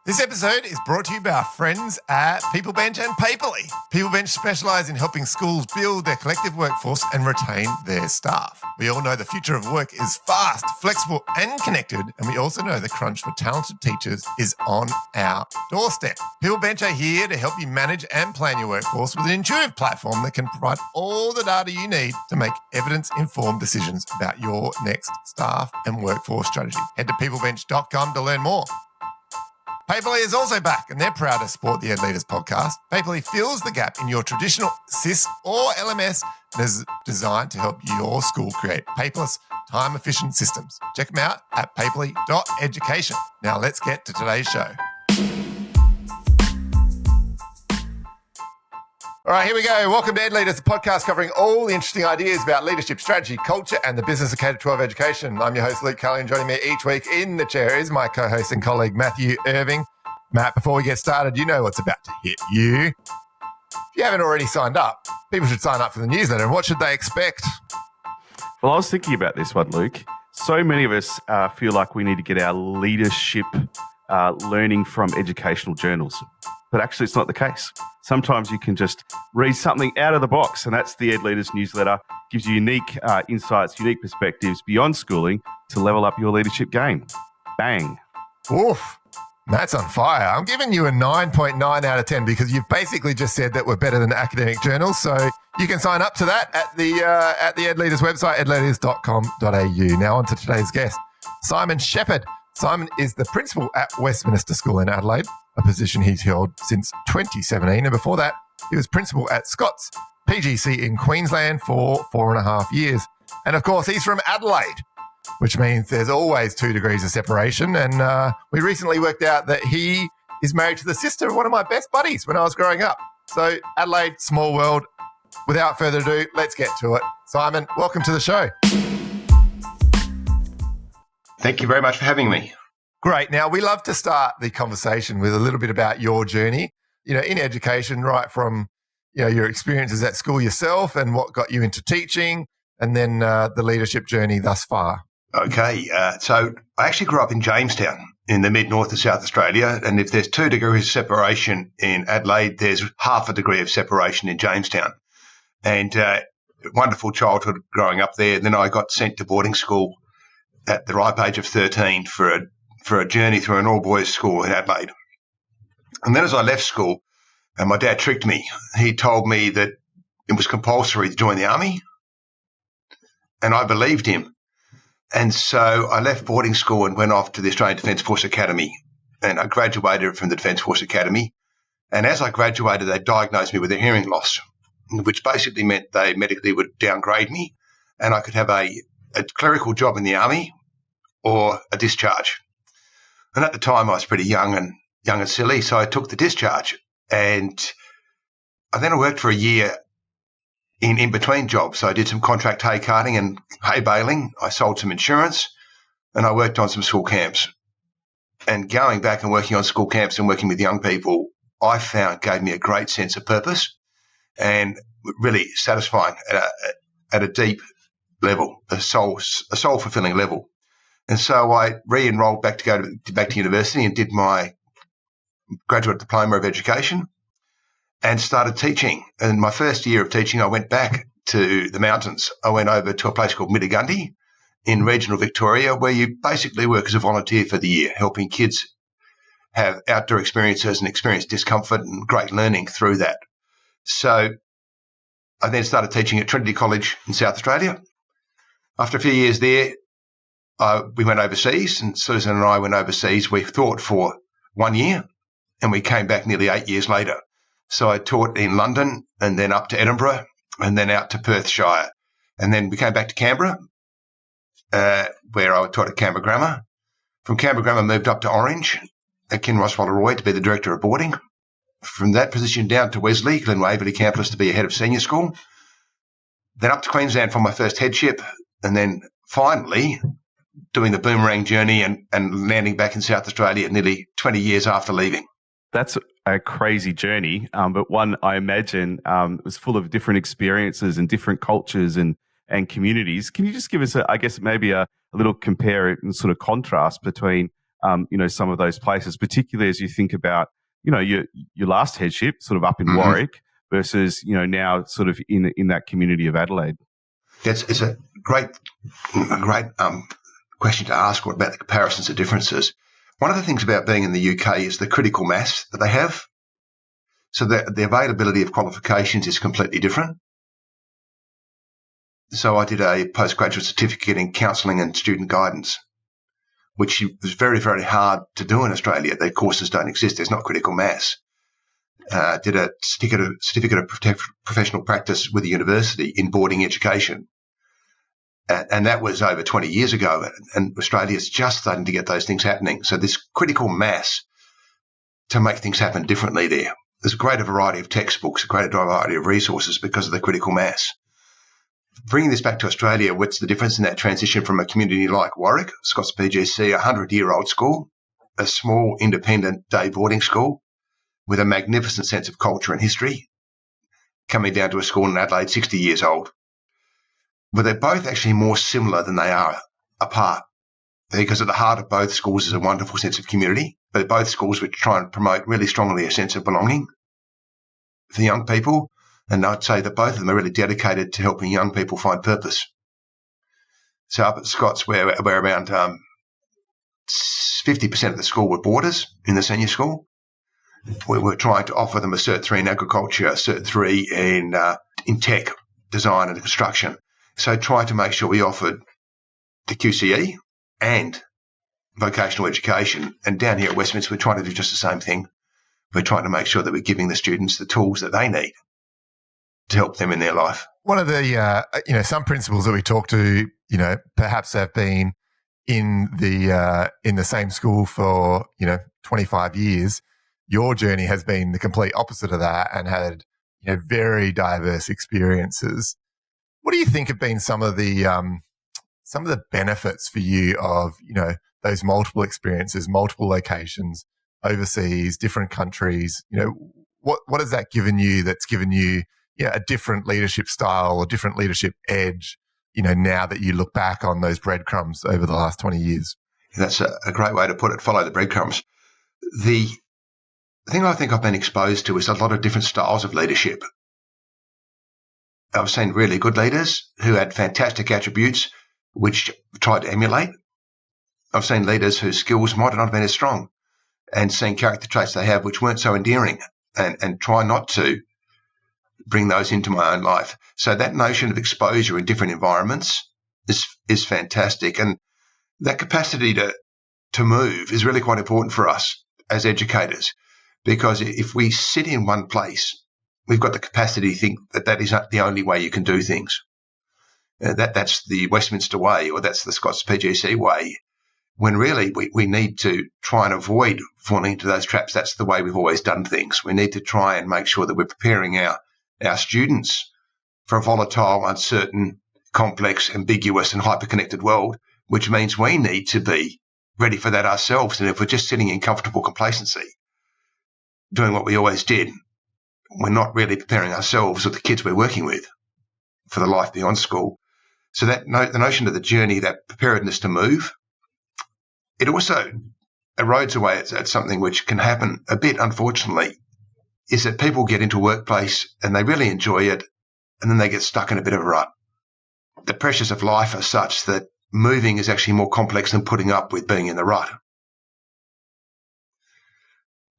This episode is brought to you by our friends at PeopleBench and Paperly. PeopleBench specialise in helping schools build their collective workforce and retain their staff. We all know the future of work is fast, flexible and connected, and we also know the crunch for talented teachers is on our doorstep. PeopleBench are here to help you manage and plan your workforce with an intuitive platform that can provide all the data you need to make evidence-informed decisions about your next staff and workforce strategy. Head to peoplebench.com to learn more. Paperly is also back, and they're proud to support the Ed Leaders podcast. Paperly fills the gap in your traditional SIS or LMS and is designed to help your school create paperless, time-efficient systems. Check them out at paperly.education. Now let's get to today's show. All right, here we go. Welcome to Ed Leaders, the podcast covering all the interesting ideas about leadership, strategy, culture, and the business of K-12 education. I'm your host, Luke Callier, and joining me each week in the chair is my co-host and colleague, Mathew Irving. Matt, before we get started, you know what's about to hit you. If you haven't already signed up, people should sign up for the newsletter. And what should they expect? Well, I was thinking about this one, Luke. So many of us feel like we need to get our leadership learning from educational journals. But actually, it's not the case. Sometimes you can just read something out of the box, and that's the Ed Leaders newsletter. Gives you unique insights, unique perspectives beyond schooling to level up your leadership game. Bang. Oof, Matt's on fire. I'm giving you a 9.9 out of 10 because you've basically just said that we're better than academic journals. So you can sign up to that at the Ed Leaders website, edleaders.com.au. Now on to today's guest, Simon Sheppard. Simon is the principal at Westminster School in Adelaide, a position he's held since 2017. And before that, he was principal at Scott's PGC in Queensland for 4.5 years. And of course, he's from Adelaide, which means there's always 2 degrees of separation. And we recently worked out that he is married to the sister of one of my best buddies when I was growing up. So Adelaide, small world. Without further ado, let's get to it. Simon, welcome to the show. Thank you very much for having me. Great. Now, we love to start the conversation with a little bit about your journey, in education, right from, your experiences at school yourself and what got you into teaching, and then the leadership journey thus far. Okay. So I actually grew up in Jamestown in the mid-north of South Australia. And if there's 2 degrees of separation in Adelaide, there's half a degree of separation in Jamestown. And wonderful childhood growing up there. Then I got sent to boarding school at the ripe age of 13 for a journey through an all-boys school in Adelaide. And then as I left school, and my dad tricked me, he told me that it was compulsory to join the army, and I believed him. And so I left boarding school and went off to the Australian Defence Force Academy, and I graduated from the Defence Force Academy. And as I graduated, they diagnosed me with a hearing loss, which basically meant they medically would downgrade me, and I could have a clerical job in the army or a discharge. And at the time, I was pretty young and silly, so I took the discharge. And then I worked for a year in between jobs. So I did some contract hay carting and hay baling. I sold some insurance, and I worked on some school camps. And going back and working on school camps and working with young people, I found gave me a great sense of purpose and really satisfying at a deep level, a soul fulfilling level. And so I re-enrolled back to university and did my graduate diploma of education and started teaching. And my first year of teaching, I went back to the mountains. I went over to a place called Mittagundee in regional Victoria, where you basically work as a volunteer for the year, helping kids have outdoor experiences and experience discomfort and great learning through that. So I then started teaching at Trinity College in South Australia. After a few years there, we went overseas, and Susan and I went overseas. We taught for 1 year, and we came back nearly 8 years later. So I taught in London and then up to Edinburgh and then out to Perthshire. And then we came back to Canberra, where I taught at Canberra Grammar. From Canberra Grammar, moved up to Orange at Kinross Walleroy to be the director of boarding. From that position down to Wesley, Glen Waverley campus to be a head of senior school. Then up to Queensland for my first headship, and then finally doing the boomerang journey and landing back in South Australia nearly 20 years after leaving. That's a crazy journey, but one I imagine was full of different experiences and different cultures and communities. Can you just give us, maybe a little compare and sort of contrast between some of those places, particularly as you think about, your last headship sort of up in Warwick versus, now sort of in that community of Adelaide. It's a great question to ask about the comparisons and differences. One of the things about being in the UK is the critical mass that they have. So the availability of qualifications is completely different. So I did a postgraduate certificate in counselling and student guidance, which was very, very hard to do in Australia. Their courses don't exist. There's not critical mass. Did a certificate of professional practice with the university in boarding education. And that was over 20 years ago. And Australia's just starting to get those things happening. So this critical mass to make things happen differently there. There's a greater variety of textbooks, a greater variety of resources because of the critical mass. Bringing this back to Australia, what's the difference in that transition from a community like Warwick, Scots PGC, a 100-year-old school, a small independent day boarding school with a magnificent sense of culture and history, coming down to a school in Adelaide, 60 years old. But they're both actually more similar than they are apart, because at the heart of both schools is a wonderful sense of community. But both schools which try and promote really strongly a sense of belonging for young people. And I'd say that both of them are really dedicated to helping young people find purpose. So up at Scots, we're around 50% of the school were boarders in the senior school. We were trying to offer them a Cert 3 in agriculture, a Cert 3 in tech, design and construction. So try to make sure we offered the QCE and vocational education. And down here at Westminster, we're trying to do just the same thing. We're trying to make sure that we're giving the students the tools that they need to help them in their life. One of the, some principals that we talk to, perhaps have been in the same school for, 25 years. Your journey has been the complete opposite of that and had, very diverse experiences. What do you think have been some of the benefits for you of, those multiple experiences, multiple locations, overseas, different countries? What has that given you that's given you a different leadership style or different leadership edge, now that you look back on those breadcrumbs over the last 20 years? That's a great way to put it, follow the breadcrumbs. The thing I think I've been exposed to is a lot of different styles of leadership. I've seen really good leaders who had fantastic attributes, which tried to emulate. I've seen leaders whose skills might not have been as strong and seen character traits they have which weren't so endearing and try not to bring those into my own life. So that notion of exposure in different environments is fantastic. And that capacity to move is really quite important for us as educators, because if we sit in one place, we've got the capacity to think that is not the only way you can do things. That's the Westminster way, or that's the Scots PGC way, when really we need to try and avoid falling into those traps. That's the way we've always done things. We need to try and make sure that we're preparing our students for a volatile, uncertain, complex, ambiguous and hyper-connected world, which means we need to be ready for that ourselves. And if we're just sitting in comfortable complacency, doing what we always did, we're not really preparing ourselves or the kids we're working with for the life beyond school. So that the notion of the journey, that preparedness to move, it also erodes away at something which can happen a bit, unfortunately, is that people get into a workplace and they really enjoy it, and then they get stuck in a bit of a rut. The pressures of life are such that moving is actually more complex than putting up with being in the rut.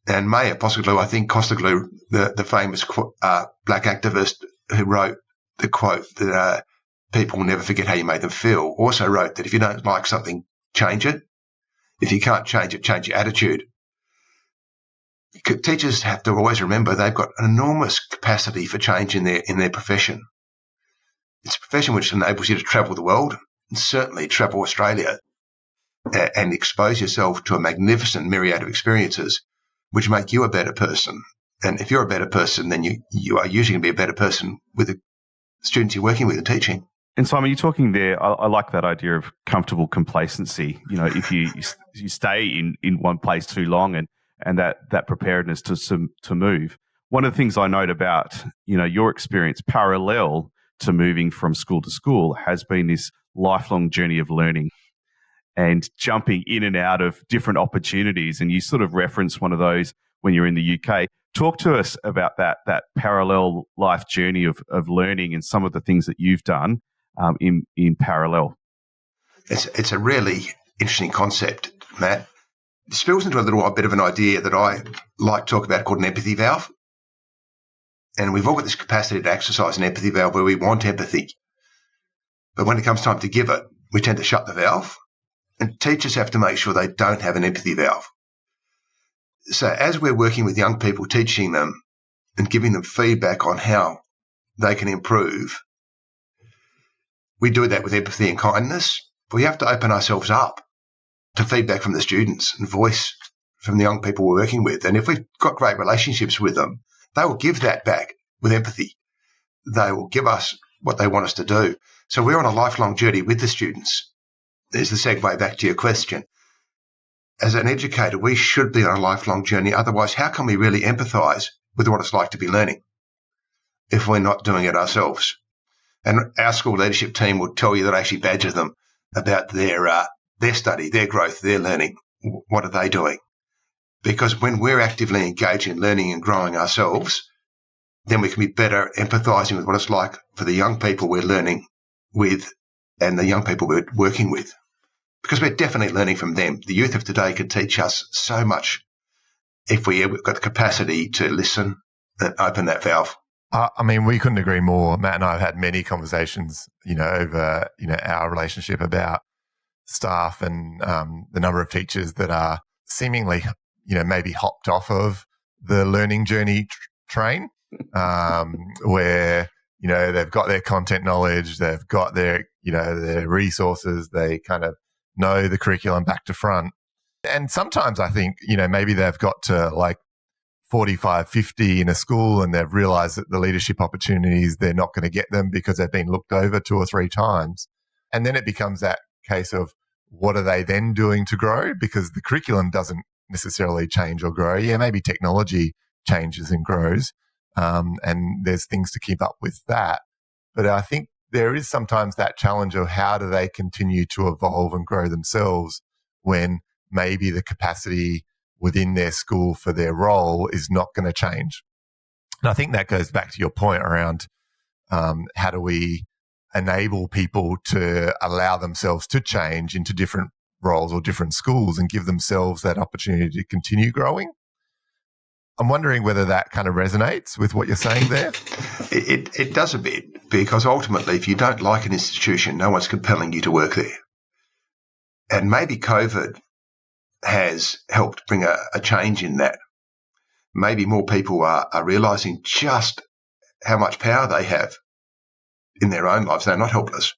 And Maya Postleglue, I think Postleglue, the famous black activist who wrote the quote that people will never forget how you made them feel, also wrote that if you don't like something, change it. If you can't change it, change your attitude. Teachers have to always remember they've got an enormous capacity for change in their profession. It's a profession which enables you to travel the world, and certainly travel Australia, and expose yourself to a magnificent myriad of experiences which make you a better person. And if you're a better person, then you are usually going to be a better person with the students you're working with and teaching. And Simon, you're talking there, I like that idea of comfortable complacency. If you stay in one place too long and that preparedness to move. One of the things I note about, your experience parallel to moving from school to school has been this lifelong journey of learning. and jumping in and out of different opportunities. And you sort of reference one of those when you're in the UK. Talk to us about that parallel life journey of learning and some of the things that you've done in parallel. It's a really interesting concept, Matt. It spills into a bit of an idea that I like to talk about called an empathy valve. And we've all got this capacity to exercise an empathy valve where we want empathy. But when it comes time to give it, we tend to shut the valve. And teachers have to make sure they don't have an empathy valve. So as we're working with young people, teaching them and giving them feedback on how they can improve, we do that with empathy and kindness. But we have to open ourselves up to feedback from the students and voice from the young people we're working with. And if we've got great relationships with them, they will give that back with empathy. They will give us what they want us to do. So we're on a lifelong journey with the students. There's the segue back to your question. As an educator, we should be on a lifelong journey. Otherwise, how can we really empathise with what it's like to be learning if we're not doing it ourselves? And our school leadership team will tell you that I actually badger them about their study, their growth, their learning. What are they doing? Because when we're actively engaged in learning and growing ourselves, then we can be better empathising with what it's like for the young people we're learning with and the young people we're working with. Because we're definitely learning from them. The youth of today can teach us so much if we've got the capacity to listen and open that valve. I mean, we couldn't agree more. Matt and I have had many conversations, over, our relationship about staff and the number of teachers that are seemingly, maybe hopped off of the learning journey train, where, they've got their content knowledge, they've got their, their resources, they kind of know the curriculum back to front. And sometimes I think, maybe they've got to like 45, 50 in a school and they've realized that the leadership opportunities, they're not going to get them because they've been looked over 2 or 3 times. And then it becomes that case of what are they then doing to grow? Because the curriculum doesn't necessarily change or grow. Yeah, maybe technology changes and grows, and there's things to keep up with that. But I think there is sometimes that challenge of how do they continue to evolve and grow themselves when maybe the capacity within their school for their role is not going to change. And I think that goes back to your point around how do we enable people to allow themselves to change into different roles or different schools and give themselves that opportunity to continue growing. I'm wondering whether that kind of resonates with what you're saying there. It does a bit, because ultimately, if you don't like an institution, no one's compelling you to work there. And maybe COVID has helped bring a change in that. Maybe more people are realising just how much power they have in their own lives. They're not helpless.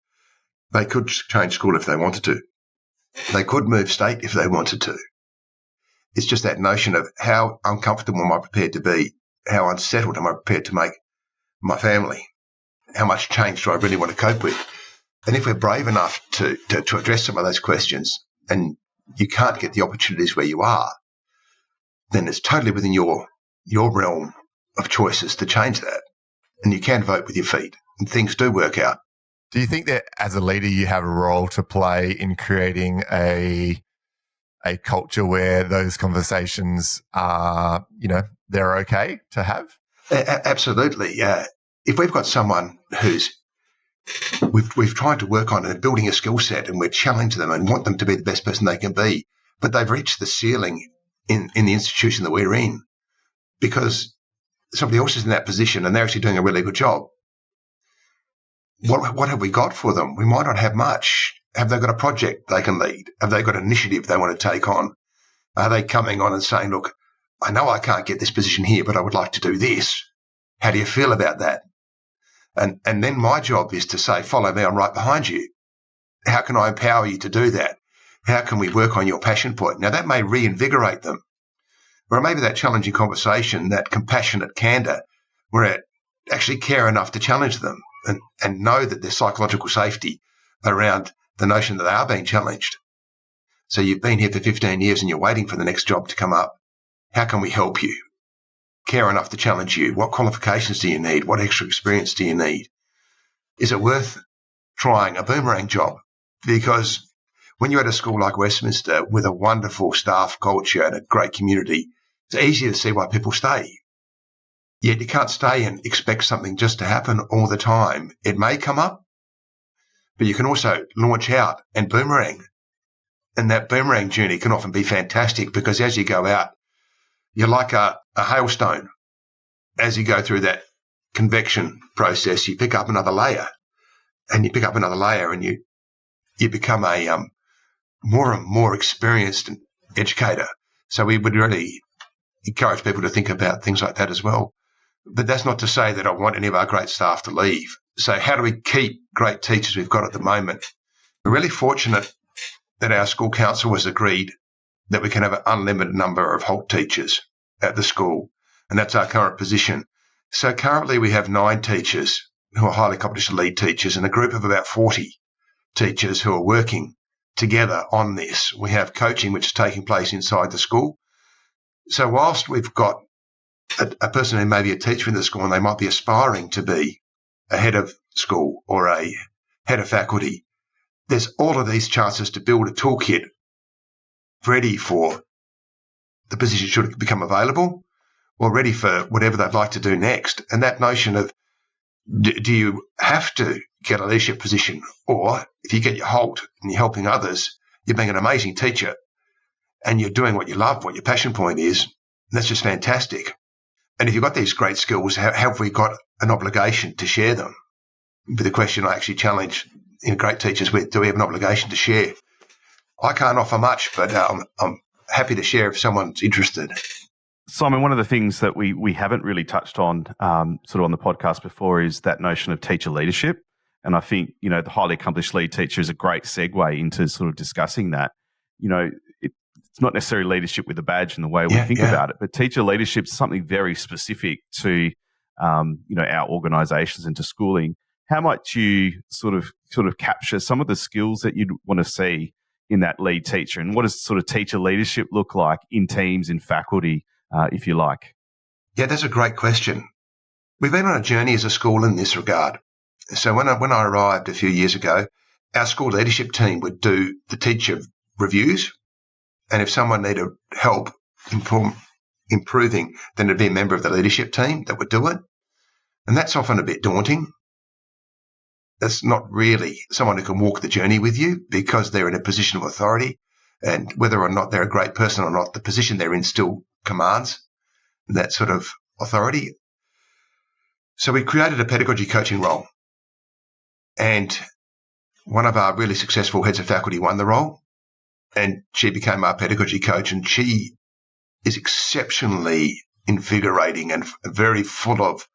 They could change school if they wanted to. They could move state if they wanted to. It's just that notion of how uncomfortable am I prepared to be? How unsettled am I prepared to make my family? How much change do I really want to cope with? And if we're brave enough to address some of those questions, and you can't get the opportunities where you are, then it's totally within your realm of choices to change that. And you can vote with your feet, and things do work out. Do you think that as a leader you have a role to play in creating a culture where those conversations are, they're okay to have? Absolutely. If we've got someone who's we've tried to work on and building a skill set, and we're challenging them and want them to be the best person they can be, but they've reached the ceiling in the institution that we're in because somebody else is in that position and they're actually doing a really good job. What have we got for them? We might not have much. Have they got a project they can lead? Have they got an initiative they want to take on? Are they coming on and saying, look, I know I can't get this position here, but I would like to do this. How do you feel about that? And then my job is to say, follow me, I'm right behind you. How can I empower you to do that? How can we work on your passion point? Now, that may reinvigorate them. Or maybe that challenging conversation, that compassionate candor, where I actually care enough to challenge them and know that there's psychological safety around the notion that they are being challenged. So you've been here for 15 years and you're waiting for the next job to come up. How can we help you? Care enough to challenge you. What qualifications do you need? What extra experience do you need? Is it worth trying a boomerang job? Because When you're at a school like Westminster with a wonderful staff culture and a great community, it's easy to see why people stay. Yet you can't stay and expect something just to happen all the time. It may come up, but you can also launch out and boomerang. And that boomerang journey can often be fantastic because as you go out, you're like a hailstone. As you go through that convection process, you pick up another layer and you pick up another layer and you become a more and more experienced educator. So we would really encourage people to think about things like that as well. But that's not to say that I want any of our great staff to leave. So how do we keep great teachers we've got at the moment? We're really fortunate that our school council has agreed that we can have an unlimited number of HALT teachers at the school, and that's our current position. So currently we have 9 teachers who are highly accomplished lead teachers and a group of about 40 teachers who are working together on this. We have coaching which is taking place inside the school. So whilst we've got a person who may be a teacher in the school and they might be aspiring to be a head of school or a head of faculty, there's all of these chances to build a toolkit ready for the position should it become available or ready for whatever they'd like to do next. And that notion of do you have to get a leadership position, or if you get your HALT and you're helping others, you're being an amazing teacher and you're doing what you love, what your passion point is, that's just fantastic. And if you've got these great skills, have we got an obligation to share them? But the question I actually challenge great teachers with, do we have an obligation to share? I can't offer much, but I'm happy to share if someone's interested. Simon, one of the things that we haven't really touched on sort of on the podcast before is that notion of teacher leadership. And I think, the highly accomplished lead teacher is a great segue into sort of discussing that. It's not necessarily leadership with a badge and the way we think about it, but teacher leadership is something very specific to, our organisations and to schooling. How might you sort of capture some of the skills that you'd want to see in that lead teacher, and what does sort of teacher leadership look like in teams, in faculty, if you like? Yeah, that's a great question. We've been on a journey as a school in this regard. So when I arrived a few years ago, our school leadership team would do the teacher reviews, and if someone needed help improving, then it'd be a member of the leadership team that would do it. And that's often a bit daunting. That's not really someone who can walk the journey with you because they're in a position of authority, and whether or not they're a great person or not, the position they're in still commands that sort of authority. So we created a pedagogy coaching role, and one of our really successful heads of faculty won the role, and she became our pedagogy coach, and she is exceptionally invigorating and very full of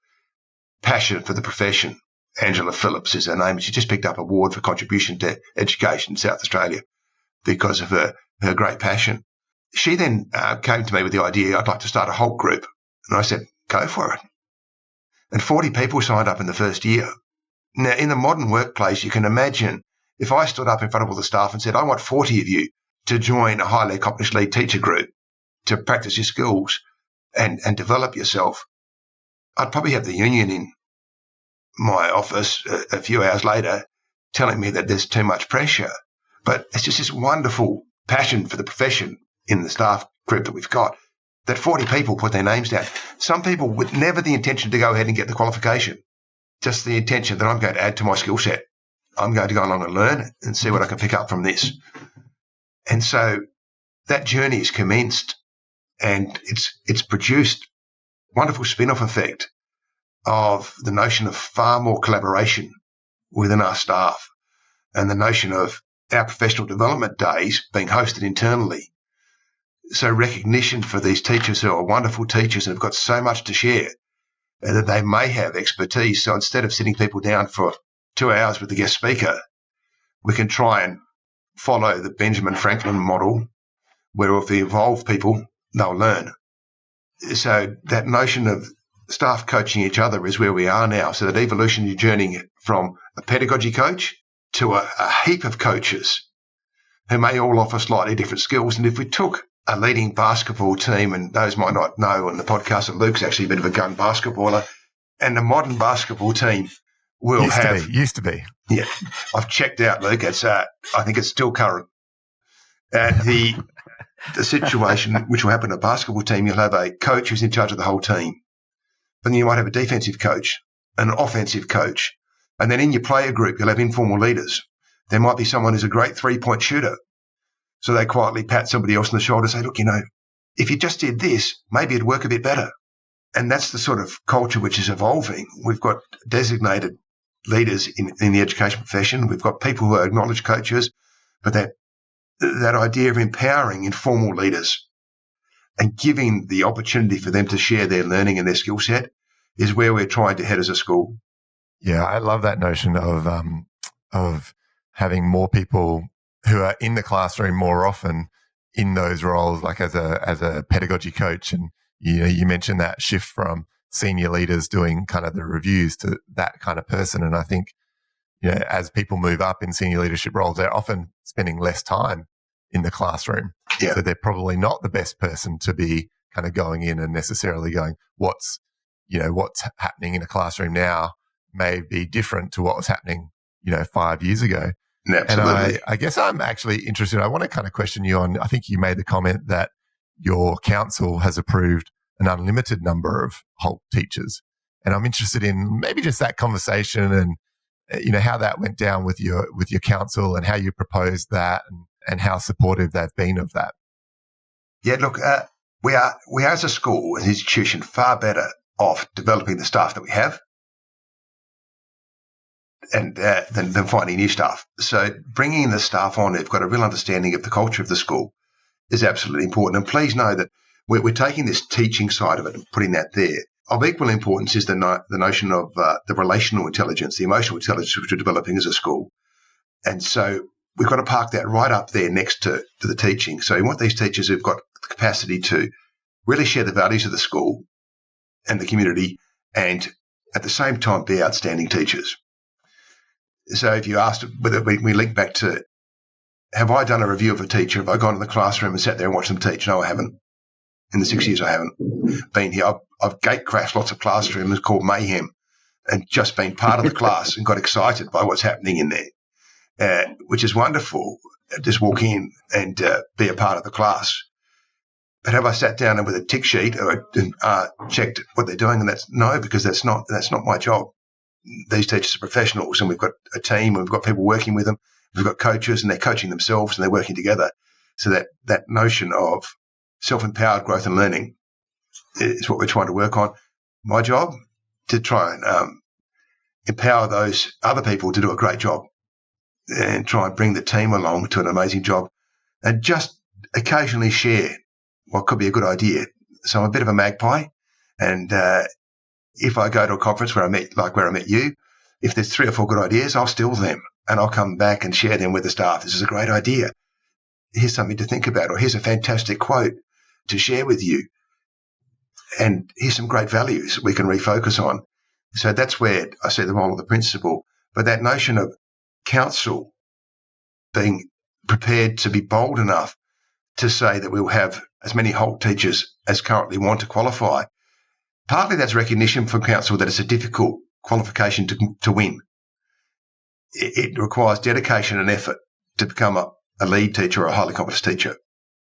passion for the profession. Angela Phillips is her name. She just picked up an award for contribution to education in South Australia because of her great passion. She then came to me with the idea, I'd like to start a HALT group. And I said, go for it. And 40 people signed up in the first year. Now, in the modern workplace, you can imagine if I stood up in front of all the staff and said, I want 40 of you to join a highly accomplished lead teacher group to practice your skills and develop yourself, I'd probably have the union in my office a few hours later telling me that there's too much pressure. But it's just this wonderful passion for the profession in the staff group that we've got that 40 people put their names down. Some people with never the intention to go ahead and get the qualification, just the intention that I'm going to add to my skill set. I'm going to go along and learn and see what I can pick up from this. And so that journey is commenced, and it's produced a wonderful spin-off effect of the notion of far more collaboration within our staff, and the notion of our professional development days being hosted internally. So recognition for these teachers who are wonderful teachers and have got so much to share, and that they may have expertise. So instead of sitting people down for 2 hours with the guest speaker, we can try and follow the Benjamin Franklin model, where if we involve people, they'll learn. So that notion of staff coaching each other is where we are now. So that evolutionary journey from a pedagogy coach to a heap of coaches who may all offer slightly different skills. And if we took a leading basketball team, and those might not know on the podcast that Luke's actually a bit of a gun basketballer, and the modern basketball team will used to be. Yeah, I've checked out, Luke. It's I think it's still current. The situation which will happen in a basketball team, you'll have a coach who's in charge of the whole team. But then you might have a defensive coach, an offensive coach. And then in your player group, you'll have informal leaders. There might be someone who's a great three-point shooter. So they quietly pat somebody else on the shoulder and say, look, if you just did this, maybe it'd work a bit better. And that's the sort of culture which is evolving. We've got designated leaders in the education profession. We've got people who are acknowledged coaches, but that idea of empowering informal leaders and giving the opportunity for them to share their learning and their skill set is where we're trying to head as a school. Yeah, I love that notion of having more people who are in the classroom more often in those roles, like as a pedagogy coach. And you mentioned that shift from senior leaders doing kind of the reviews to that kind of person. And I think as people move up in senior leadership roles, they're often spending less time in the classroom. Yeah. So they're probably not the best person to be kind of going in and necessarily going, what's happening in a classroom now may be different to what was happening, 5 years ago. Absolutely. And I guess I'm actually interested. I want to kind of question you on, I think you made the comment that your council has approved an unlimited number of HALT teachers. And I'm interested in maybe just that conversation and, how that went down with your council and how you proposed that and how supportive they've been of that. Yeah, look, we are as a school, an institution, far better off developing the staff that we have and than finding new staff. So bringing the staff on who've got a real understanding of the culture of the school is absolutely important. And please know that we're taking this teaching side of it and putting that there. Of equal importance is the notion of the relational intelligence, the emotional intelligence which we're developing as a school. And so we've got to park that right up there next to the teaching. So we want these teachers who've got the capacity to really share the values of the school and the community and at the same time be outstanding teachers. So if you asked whether we link back to, have I done a review of a teacher? Have I gone to the classroom and sat there and watched them teach? No, I haven't. In the 6 years I haven't been here. I've gate crashed lots of classrooms called mayhem and just been part of the class and got excited by what's happening in there, which is wonderful. Just walk in and be a part of the class. But have I sat down and with a tick sheet or checked what they're doing? And because that's not my job. These teachers are professionals and we've got a team and we've got people working with them. We've got coaches and they're coaching themselves and they're working together. So that notion of self-empowered growth and learning is what we're trying to work on. My job, to try and empower those other people to do a great job and try and bring the team along to an amazing job and just occasionally share what could be a good idea. So I'm a bit of a magpie, and if I go to a conference where I met you, if there's 3 or 4 good ideas, I'll steal them and I'll come back and share them with the staff. This is a great idea. Here's something to think about, or here's a fantastic quote to share with you. And here's some great values we can refocus on. So that's where I see the role of the principal. But that notion of council being prepared to be bold enough to say that we'll have as many HALT teachers as currently want to qualify, partly that's recognition from council that it's a difficult qualification to win. It requires dedication and effort to become a lead teacher or a highly competent teacher.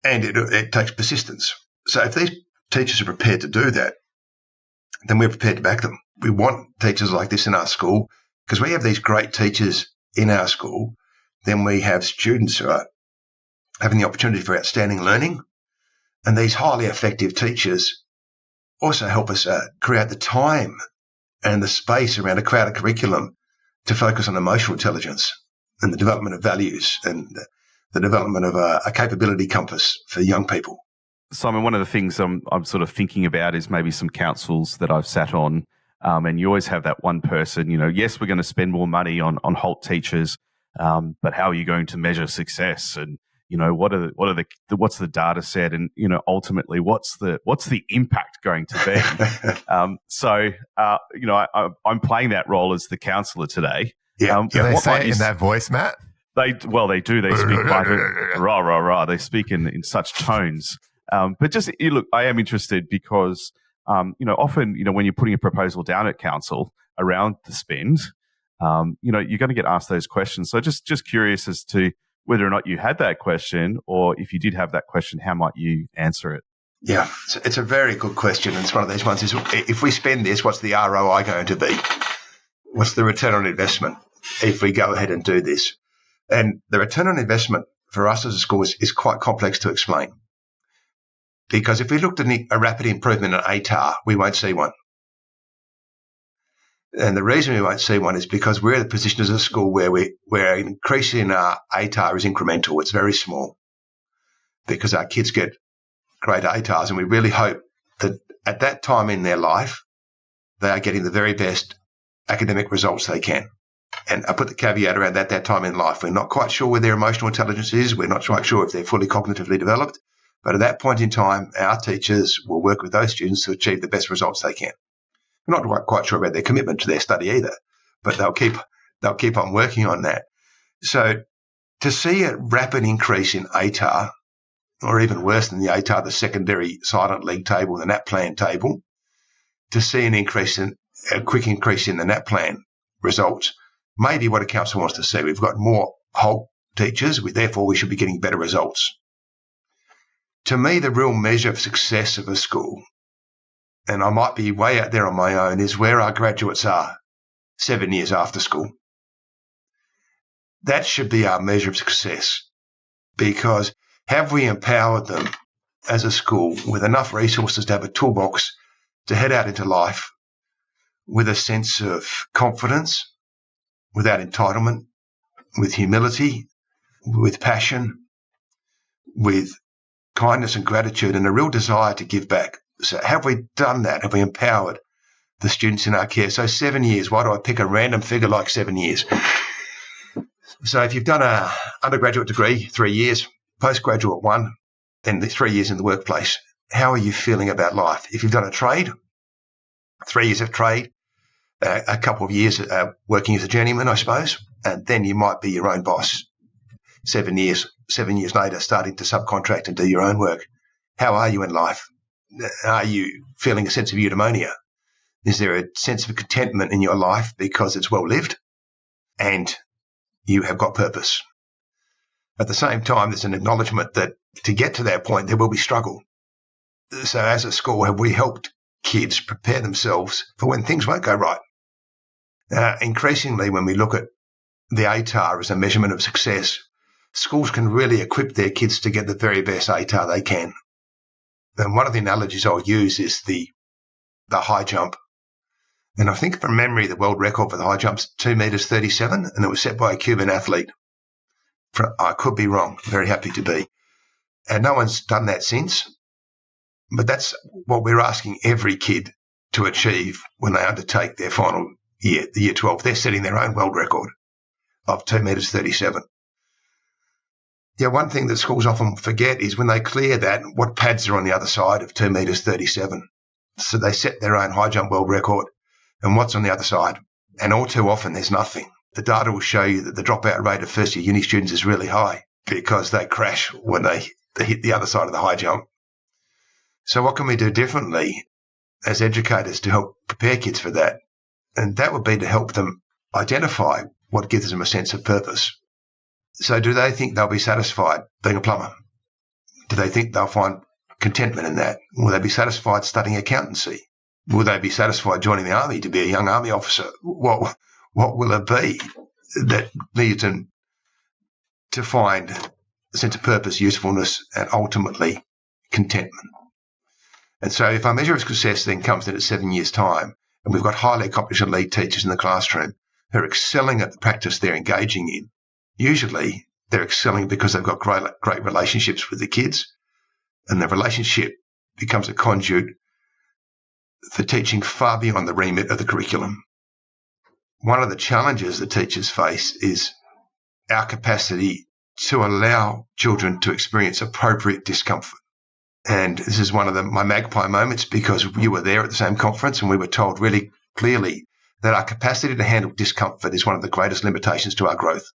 And it takes persistence. So if these teachers are prepared to do that, then we're prepared to back them. We want teachers like this in our school because we have these great teachers in our school. Then we have students who are having the opportunity for outstanding learning. And these highly effective teachers also help us create the time and the space around a crowded curriculum to focus on emotional intelligence and the development of values and the development of a capability compass for young people. Simon, one of the things I'm sort of thinking about is maybe some councils that I've sat on, and you always have that one person, yes, we're going to spend more money on HALT teachers, but how are you going to measure success? And, what's the data set? And, ultimately, what's the impact going to be? I'm playing that role as the counsellor today. Yeah. Do they say it in that voice, Matt? They do. They speak like rah, rah, rah. They speak in such tones. But just, look, I am interested because, often, when you're putting a proposal down at council around the spend, you're going to get asked those questions. So just curious as to whether or not you had that question, or if you did have that question, how might you answer it? Yeah, it's a very good question. And it's one of those ones is, if we spend this, what's the ROI going to be? What's the return on investment if we go ahead and do this? And the return on investment for us as a school is quite complex to explain. Because if we looked at a rapid improvement in ATAR, we won't see one. And the reason we won't see one is because we're in a position as a school where we're increasing our ATAR is incremental. It's very small because our kids get great ATARs, and we really hope that at that time in their life, they are getting the very best academic results they can. And I put the caveat around that time in life. We're not quite sure where their emotional intelligence is. We're not quite sure if they're fully cognitively developed. But at that point in time, our teachers will work with those students to achieve the best results they can. We're not quite sure about their commitment to their study either, but they'll keep on working on that. So to see a rapid increase in ATAR, or even worse than the ATAR, the secondary silent league table, the NAPLAN table, to see a quick increase in the NAPLAN results may be what a council wants to see. We've got more whole teachers, therefore we should be getting better results. To me, the real measure of success of a school, and I might be way out there on my own, is where our graduates are 7 years after school. That should be our measure of success, because have we empowered them as a school with enough resources to have a toolbox to head out into life with a sense of confidence, without entitlement, with humility, with passion, with kindness and gratitude, and a real desire to give back? So have we done that? Have we empowered the students in our care? So 7 years, why do I pick a random figure like 7 years? So if you've done an undergraduate degree, 3 years, postgraduate 1, then 3 years in the workplace, how are you feeling about life? If you've done a trade, 3 years of trade, a couple of years working as a journeyman, I suppose, and then you might be your own boss. 7 years later, starting to subcontract and do your own work. How are you in life? Are you feeling a sense of eudaimonia? Is there a sense of contentment in your life because it's well lived and you have got purpose? At the same time, there's an acknowledgement that to get to that point, there will be struggle. So as a school, have we helped kids prepare themselves for when things won't go right? Increasingly, when we look at the ATAR as a measurement of success, schools can really equip their kids to get the very best ATAR they can. And one of the analogies I'll use is the high jump. And I think from memory, the world record for the high jump is 2 meters 37, and it was set by a Cuban athlete. I could be wrong, very happy to be. And no one's done that since. But that's what we're asking every kid to achieve when they undertake their final year, the year 12. They're setting their own world record of 2 meters 37. Yeah, one thing that schools often forget is when they clear that, what pads are on the other side of 2 meters 37. So they set their own high jump world record, and what's on the other side? And all too often there's nothing. The data will show you that the dropout rate of first year uni students is really high because they crash when they hit the other side of the high jump. So what can we do differently as educators to help prepare kids for that? And that would be to help them identify what gives them a sense of purpose. So do they think they'll be satisfied being a plumber? Do they think they'll find contentment in that? Will they be satisfied studying accountancy? Will they be satisfied joining the army to be a young army officer? What will it be that leads them to find a sense of purpose, usefulness, and ultimately contentment? And so if our measure of success then comes in at 7 years' time, and we've got highly accomplished elite teachers in the classroom who are excelling at the practice they're engaging in, usually they're excelling because they've got great relationships with the kids, and the relationship becomes a conduit for teaching far beyond the remit of the curriculum. One of the challenges that teachers face is our capacity to allow children to experience appropriate discomfort. And this is one of my magpie moments, because you were there at the same conference and we were told really clearly that our capacity to handle discomfort is one of the greatest limitations to our growth.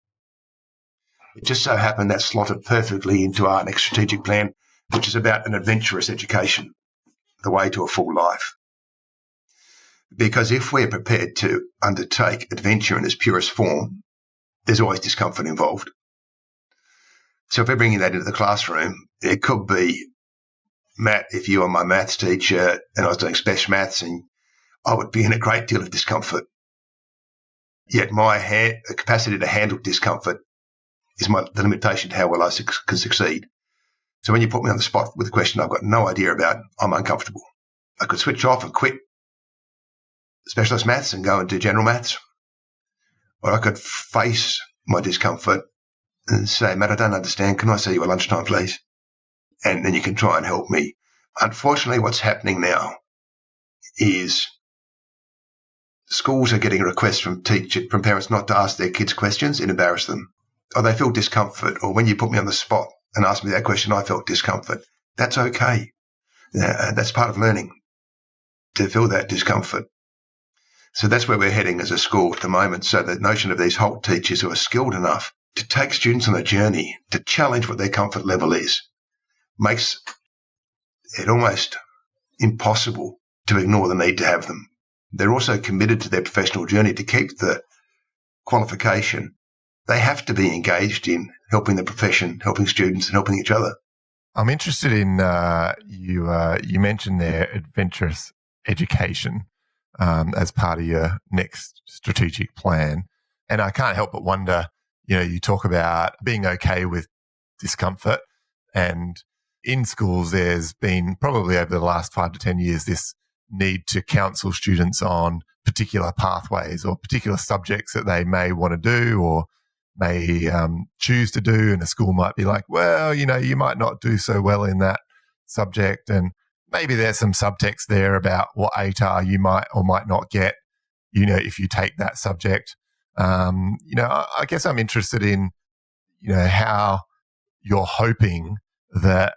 It just so happened that slotted perfectly into our next strategic plan, which is about an adventurous education, the way to a full life. Because if we're prepared to undertake adventure in its purest form, there's always discomfort involved. So if we're bringing that into the classroom, it could be, Matt, if you were my maths teacher and I was doing special maths, and I would be in a great deal of discomfort. Yet my capacity to handle discomfort is the limitation to how well I can succeed. So when you put me on the spot with a question I've got no idea about, I'm uncomfortable. I could switch off and quit specialist maths and go and do general maths. Or I could face my discomfort and say, Matt, I don't understand. Can I see you at lunchtime, please? And then you can try and help me. Unfortunately, what's happening now is schools are getting requests from parents not to ask their kids questions and embarrass them. Or they feel discomfort. Or when you put me on the spot and ask me that question, I felt discomfort. That's okay. That's part of learning, to feel that discomfort. So that's where we're heading as a school at the moment. So the notion of these HALT teachers who are skilled enough to take students on a journey, to challenge what their comfort level is, makes it almost impossible to ignore the need to have them. They're also committed to their professional journey to keep the qualification. They have to be engaged in helping the profession, helping students and helping each other. I'm interested in, you mentioned there adventurous education as part of your next strategic plan. And I can't help but wonder, you talk about being okay with discomfort, and in schools there's been probably over the last 5 to 10 years this need to counsel students on particular pathways or particular subjects that they may want to do or may choose to do. And a school might be like, well, you might not do so well in that subject. And maybe there's some subtext there about what ATAR you might or might not get, if you take that subject. I guess I'm interested in, how you're hoping that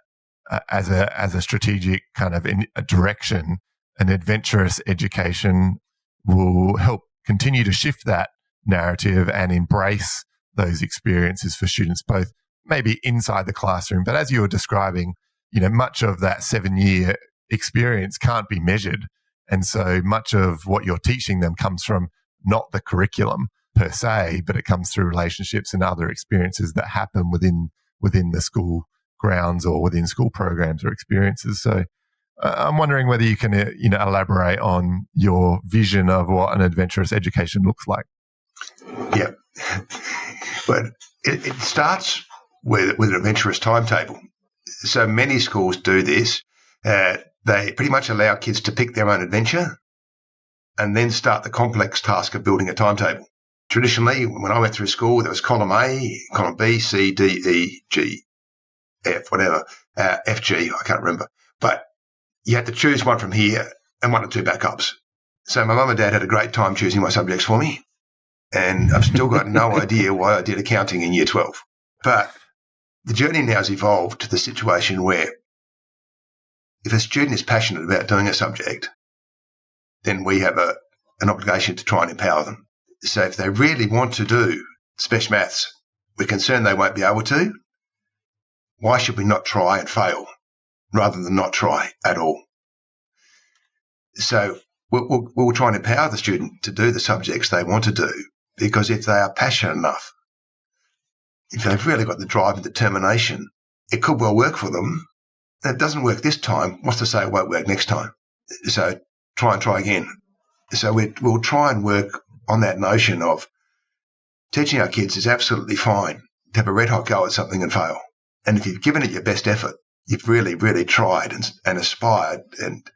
as a strategic kind of a direction, an adventurous education will help continue to shift that narrative and embrace those experiences for students, both maybe inside the classroom. But as you were describing, much of that 7-year experience can't be measured. And so much of what you're teaching them comes from not the curriculum per se, but it comes through relationships and other experiences that happen within the school grounds or within school programs or experiences. So I'm wondering whether you can, elaborate on your vision of what an adventurous education looks like. Yeah. But it starts with an adventurous timetable. So many schools do this. They pretty much allow kids to pick their own adventure and then start the complex task of building a timetable. Traditionally, when I went through school, there was column A, column B, C, D, E, G, F, whatever, F, G, I can't remember. But you had to choose one from here and 1 or 2 backups. So my mum and dad had a great time choosing my subjects for me. And I've still got no idea why I did accounting in year 12. But the journey now has evolved to the situation where if a student is passionate about doing a subject, then we have an obligation to try and empower them. So if they really want to do special maths, we're concerned they won't be able to. Why should we not try and fail rather than not try at all? So we'll try and empower the student to do the subjects they want to do, because if they are passionate enough, if they've really got the drive and determination, it could well work for them. If it doesn't work this time, what's to say it won't work next time? So try again. So we'll try and work on that notion of teaching our kids is absolutely fine to have a red hot go at something and fail. And if you've given it your best effort, you've really, really tried and aspired and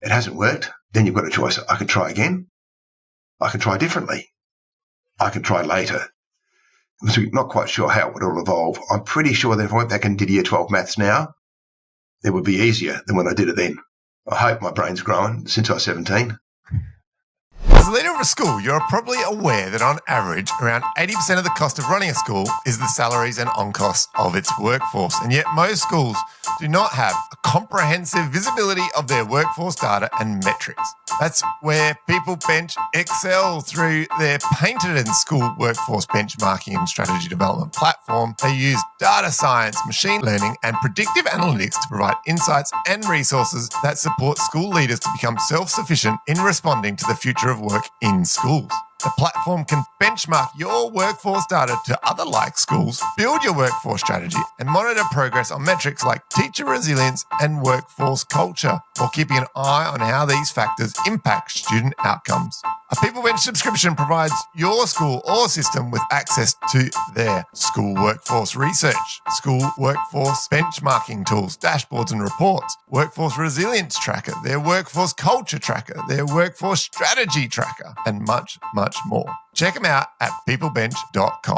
it hasn't worked, then you've got a choice. I can try again. I can try differently. I can try later. So we're not quite sure how it would all evolve. I'm pretty sure that if I went back and did year 12 maths now, it would be easier than when I did it then. I hope my brain's grown since I was 17. As a leader of a school, you're probably aware that on average, around 80% of the cost of running a school is the salaries and on-costs of its workforce. And yet most schools do not have a comprehensive visibility of their workforce data and metrics. That's where People Bench excel through their patented and school workforce benchmarking and strategy development platform. They use data science, machine learning, and predictive analytics to provide insights and resources that support school leaders to become self-sufficient in responding to the future of work in schools. The platform can benchmark your workforce data to other like schools, build your workforce strategy, and monitor progress on metrics like teacher resilience and workforce culture, while keeping an eye on how these factors impact student outcomes. A PeopleBench subscription provides your school or system with access to their school workforce research, school workforce benchmarking tools, dashboards and reports, workforce resilience tracker, their workforce culture tracker, their workforce strategy tracker, and much, much more. Check them out at peoplebench.com.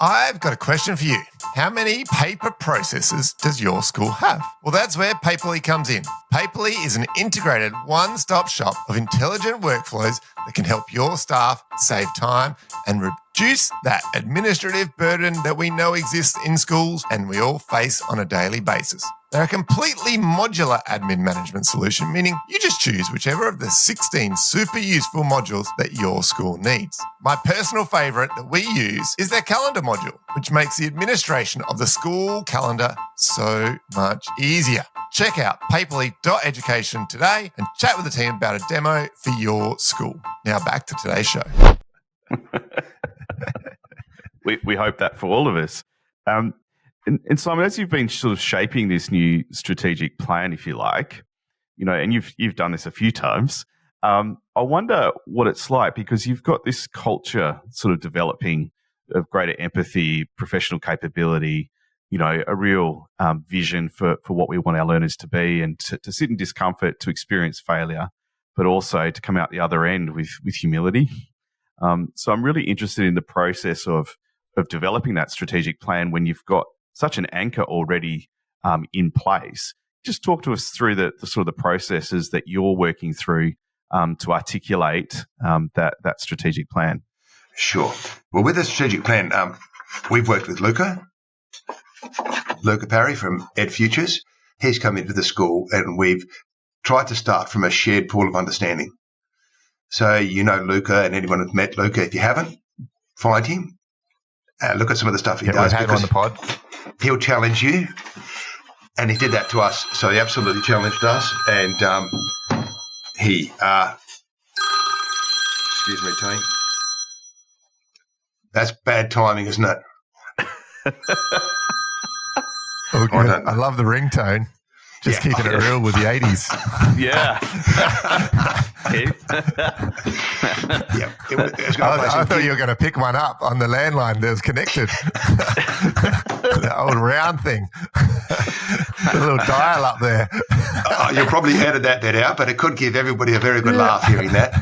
I've got a question for you. How many paper processes does your school have? Well, that's where Paperly comes in. Paperly is an integrated one-stop shop of intelligent workflows that can help your staff save time and reduce that administrative burden that we know exists in schools and we all face on a daily basis. They're a completely modular admin management solution, meaning you just choose whichever of the 16 super useful modules that your school needs. My personal favourite that we use is their calendar module, which makes the administration of the school calendar so much easier. Check out paperly.education today and chat with the team about a demo for your school. Now back to today's show. we hope that for all of us. And Simon, as you've been sort of shaping this new strategic plan, if you like, and you've done this a few times, I wonder what it's like, because you've got this culture sort of developing of greater empathy, professional capability, a real vision for what we want our learners to be, and to sit in discomfort, to experience failure, but also to come out the other end with humility. So I'm really interested in the process of developing that strategic plan when you've got such an anchor already in place. Just talk to us through the sort of the processes that you're working through to articulate that strategic plan. Sure. Well, with the strategic plan, we've worked with Luca Parry from Ed Futures. He's come into the school and we've tried to start from a shared pool of understanding. So Luca, and anyone who's met Luca, if you haven't, find him. Look at some of the stuff he does. We've had him on the pod. He'll challenge you, and he did that to us. So he absolutely challenged us, and he excuse me, team. That's bad timing, isn't it? Oh, good. I love the ringtone. Just keeping it real with the 80s. Yeah. I thought you were going to pick one up on the landline that was connected. The old round thing. The little dial up there. You'll probably edit that bit out, but it could give everybody a very good laugh hearing that.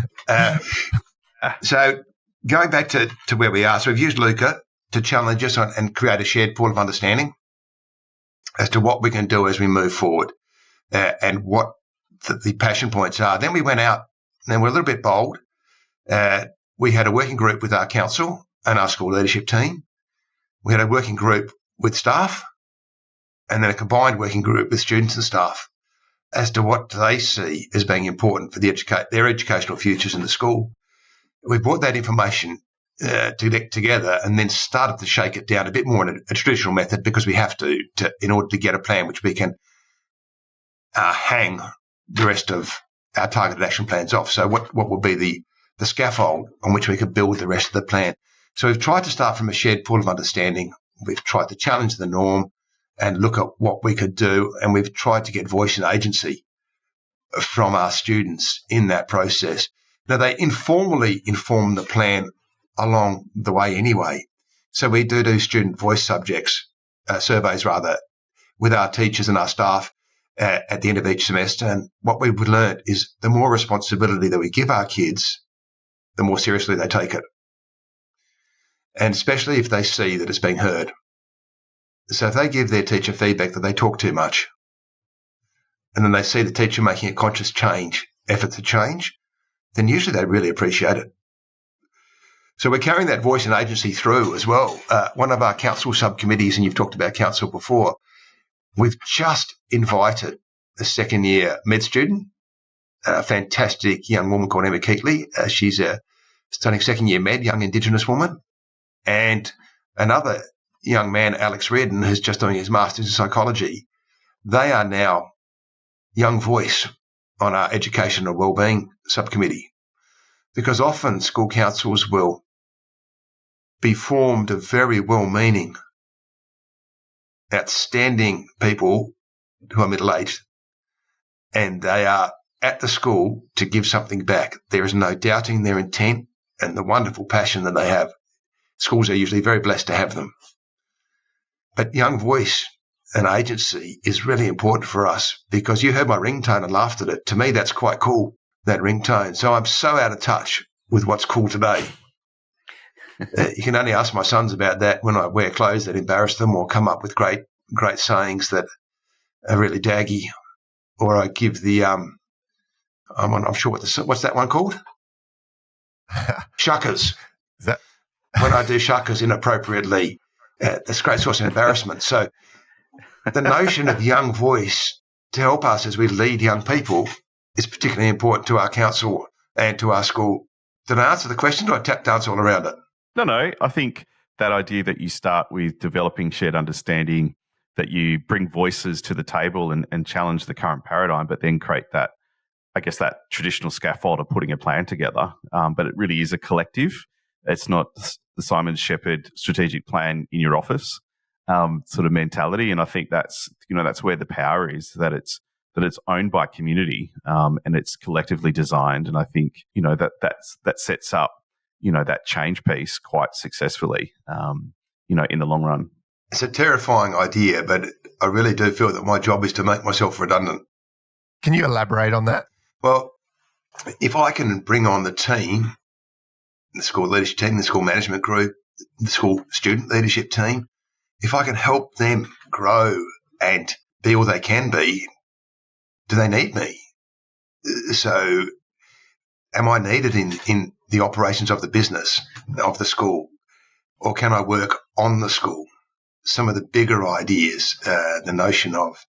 So going back to where we are, so we've used Luca to challenge us and create a shared pool of understanding as to what we can do as we move forward and what the passion points are. Then we went out and we're a little bit bold. We had a working group with our council and our school leadership team. We had a working group with staff and then a combined working group with students and staff as to what they see as being important for their educational futures in the school. We brought that information together and then started to shake it down a bit more in a traditional method, because we have to in order to get a plan which we can hang the rest of our targeted action plans off. So what will be the scaffold on which we could build the rest of the plan? So we've tried to start from a shared pool of understanding. We've tried to challenge the norm and look at what we could do, and we've tried to get voice and agency from our students in that process. Now, they informally inform the plan along the way anyway. So we do student voice surveys with our teachers and our staff at the end of each semester. And what we've learned is the more responsibility that we give our kids, the more seriously they take it. And especially if they see that it's being heard. So if they give their teacher feedback that they talk too much, and then they see the teacher making a conscious effort to change, then usually they really appreciate it. So we're carrying that voice and agency through as well. One of our council subcommittees, and you've talked about council before, we've just invited a second-year med student, a fantastic young woman called Emma Keatley. She's studying second-year med, young Indigenous woman, and another young man, Alex Reardon, who's just doing his Masters in Psychology. They are now young voice on our Education and Wellbeing subcommittee. because often school councils will be formed of very well-meaning, outstanding people who are middle-aged, and they are at the school to give something back. There is no doubting their intent and the wonderful passion that they have. Schools are usually very blessed to have them. But young voice and agency is really important for us, because you heard my ringtone and laughed at it. To me, that's quite cool, that ringtone. So I'm so out of touch with what's cool today. You can only ask my sons about that when I wear clothes that embarrass them, or come up with great sayings that are really daggy, or I give the I'm sure what's that one called? Shuckers. Is that when I do shuckers inappropriately, that's a great source of embarrassment. So the notion of young voice to help us as we lead young people is particularly important to our council and to our school. Did I answer the question, or did I tap dance all around it? No. I think that idea that you start with developing shared understanding, that you bring voices to the table and challenge the current paradigm, but then create that, I guess, that traditional scaffold of putting a plan together. But it really is a collective. It's not the Simon Sheppard strategic plan in your office sort of mentality. And I think that's where the power is, that it's owned by community and it's collectively designed. And I think, that sets up, that change piece quite successfully, in the long run. It's a terrifying idea, but I really do feel that my job is to make myself redundant. Can you elaborate on that? Well, if I can bring on the team, the school leadership team, the school management group, the school student leadership team, if I can help them grow and be all they can be, do they need me? So am I needed in the operations of the business, of the school, or can I work on the school? Some of the bigger ideas, the notion of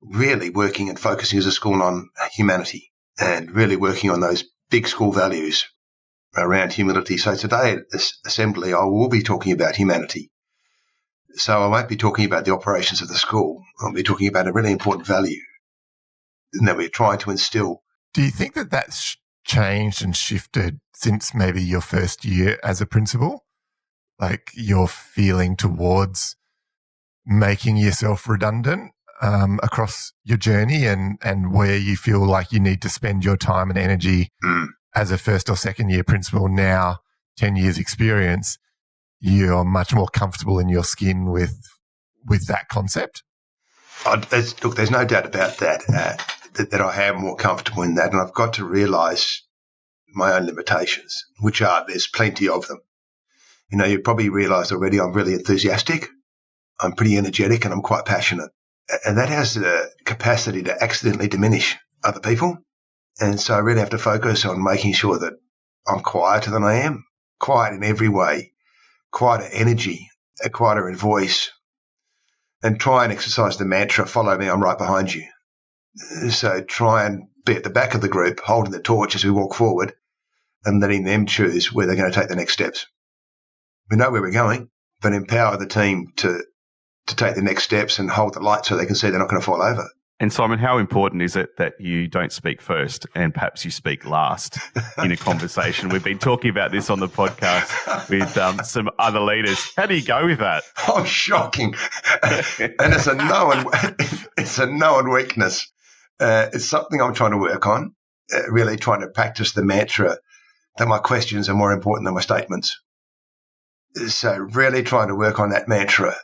really working and focusing as a school on humanity and really working on those big school values around humility. So today at this assembly, I will be talking about humanity. So I won't be talking about the operations of the school. I'll be talking about a really important value that we're trying to instill. Do you think that that's changed and shifted since maybe your first year as a principal? Like your feeling towards making yourself redundant across your journey and where you feel like you need to spend your time and energy as a first or second year principal now, 10 years experience, you're much more comfortable in your skin with that concept? Look, there's no doubt about that, that I am more comfortable in that, and I've got to realise my own limitations, which are, there's plenty of them. You probably realised already I'm really enthusiastic, I'm pretty energetic, and I'm quite passionate. And that has the capacity to accidentally diminish other people. And so I really have to focus on making sure that I'm quieter than I am, quiet in every way, quieter energy, quieter in voice, and try and exercise the mantra, follow me, I'm right behind you. So try and be at the back of the group, holding the torch as we walk forward and letting them choose where they're going to take the next steps. We know where we're going, but empower the team to take the next steps and hold the light so they can see they're not going to fall over. And Simon, how important is it that you don't speak first and perhaps you speak last in a conversation? We've been talking about this on the podcast with some other leaders. How do you go with that? Oh, shocking. And it's a known weakness. It's something I'm trying to work on, really trying to practice the mantra that my questions are more important than my statements. So really trying to work on that mantra.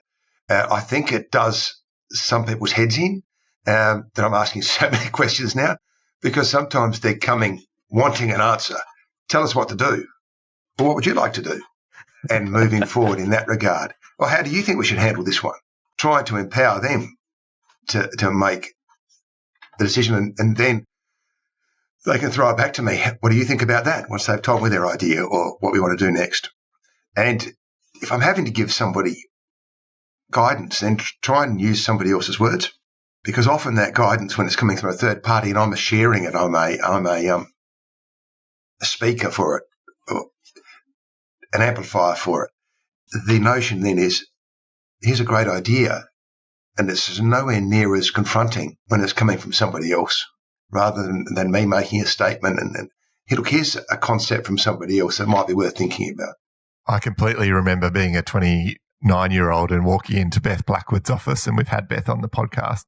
I think it does some people's heads in. That I'm asking so many questions now, because sometimes they're coming wanting an answer. Tell us what to do. Well, what would you like to do? And moving forward in that regard. Well, how do you think we should handle this one? Trying to empower them to make the decision, and then they can throw it back to me. What do you think about that? Once they've told me their idea or what we want to do next. And if I'm having to give somebody guidance, then try and use somebody else's words. Because often that guidance, when it's coming from a third party and I'm sharing it, I'm a speaker for it, or an amplifier for it. The notion then is, here's a great idea, and it's nowhere near as confronting when it's coming from somebody else, rather than me making a statement and hey, look, here's a concept from somebody else that might be worth thinking about. I completely remember being a 29-year-old and walking into Beth Blackwood's office, and we've had Beth on the podcast,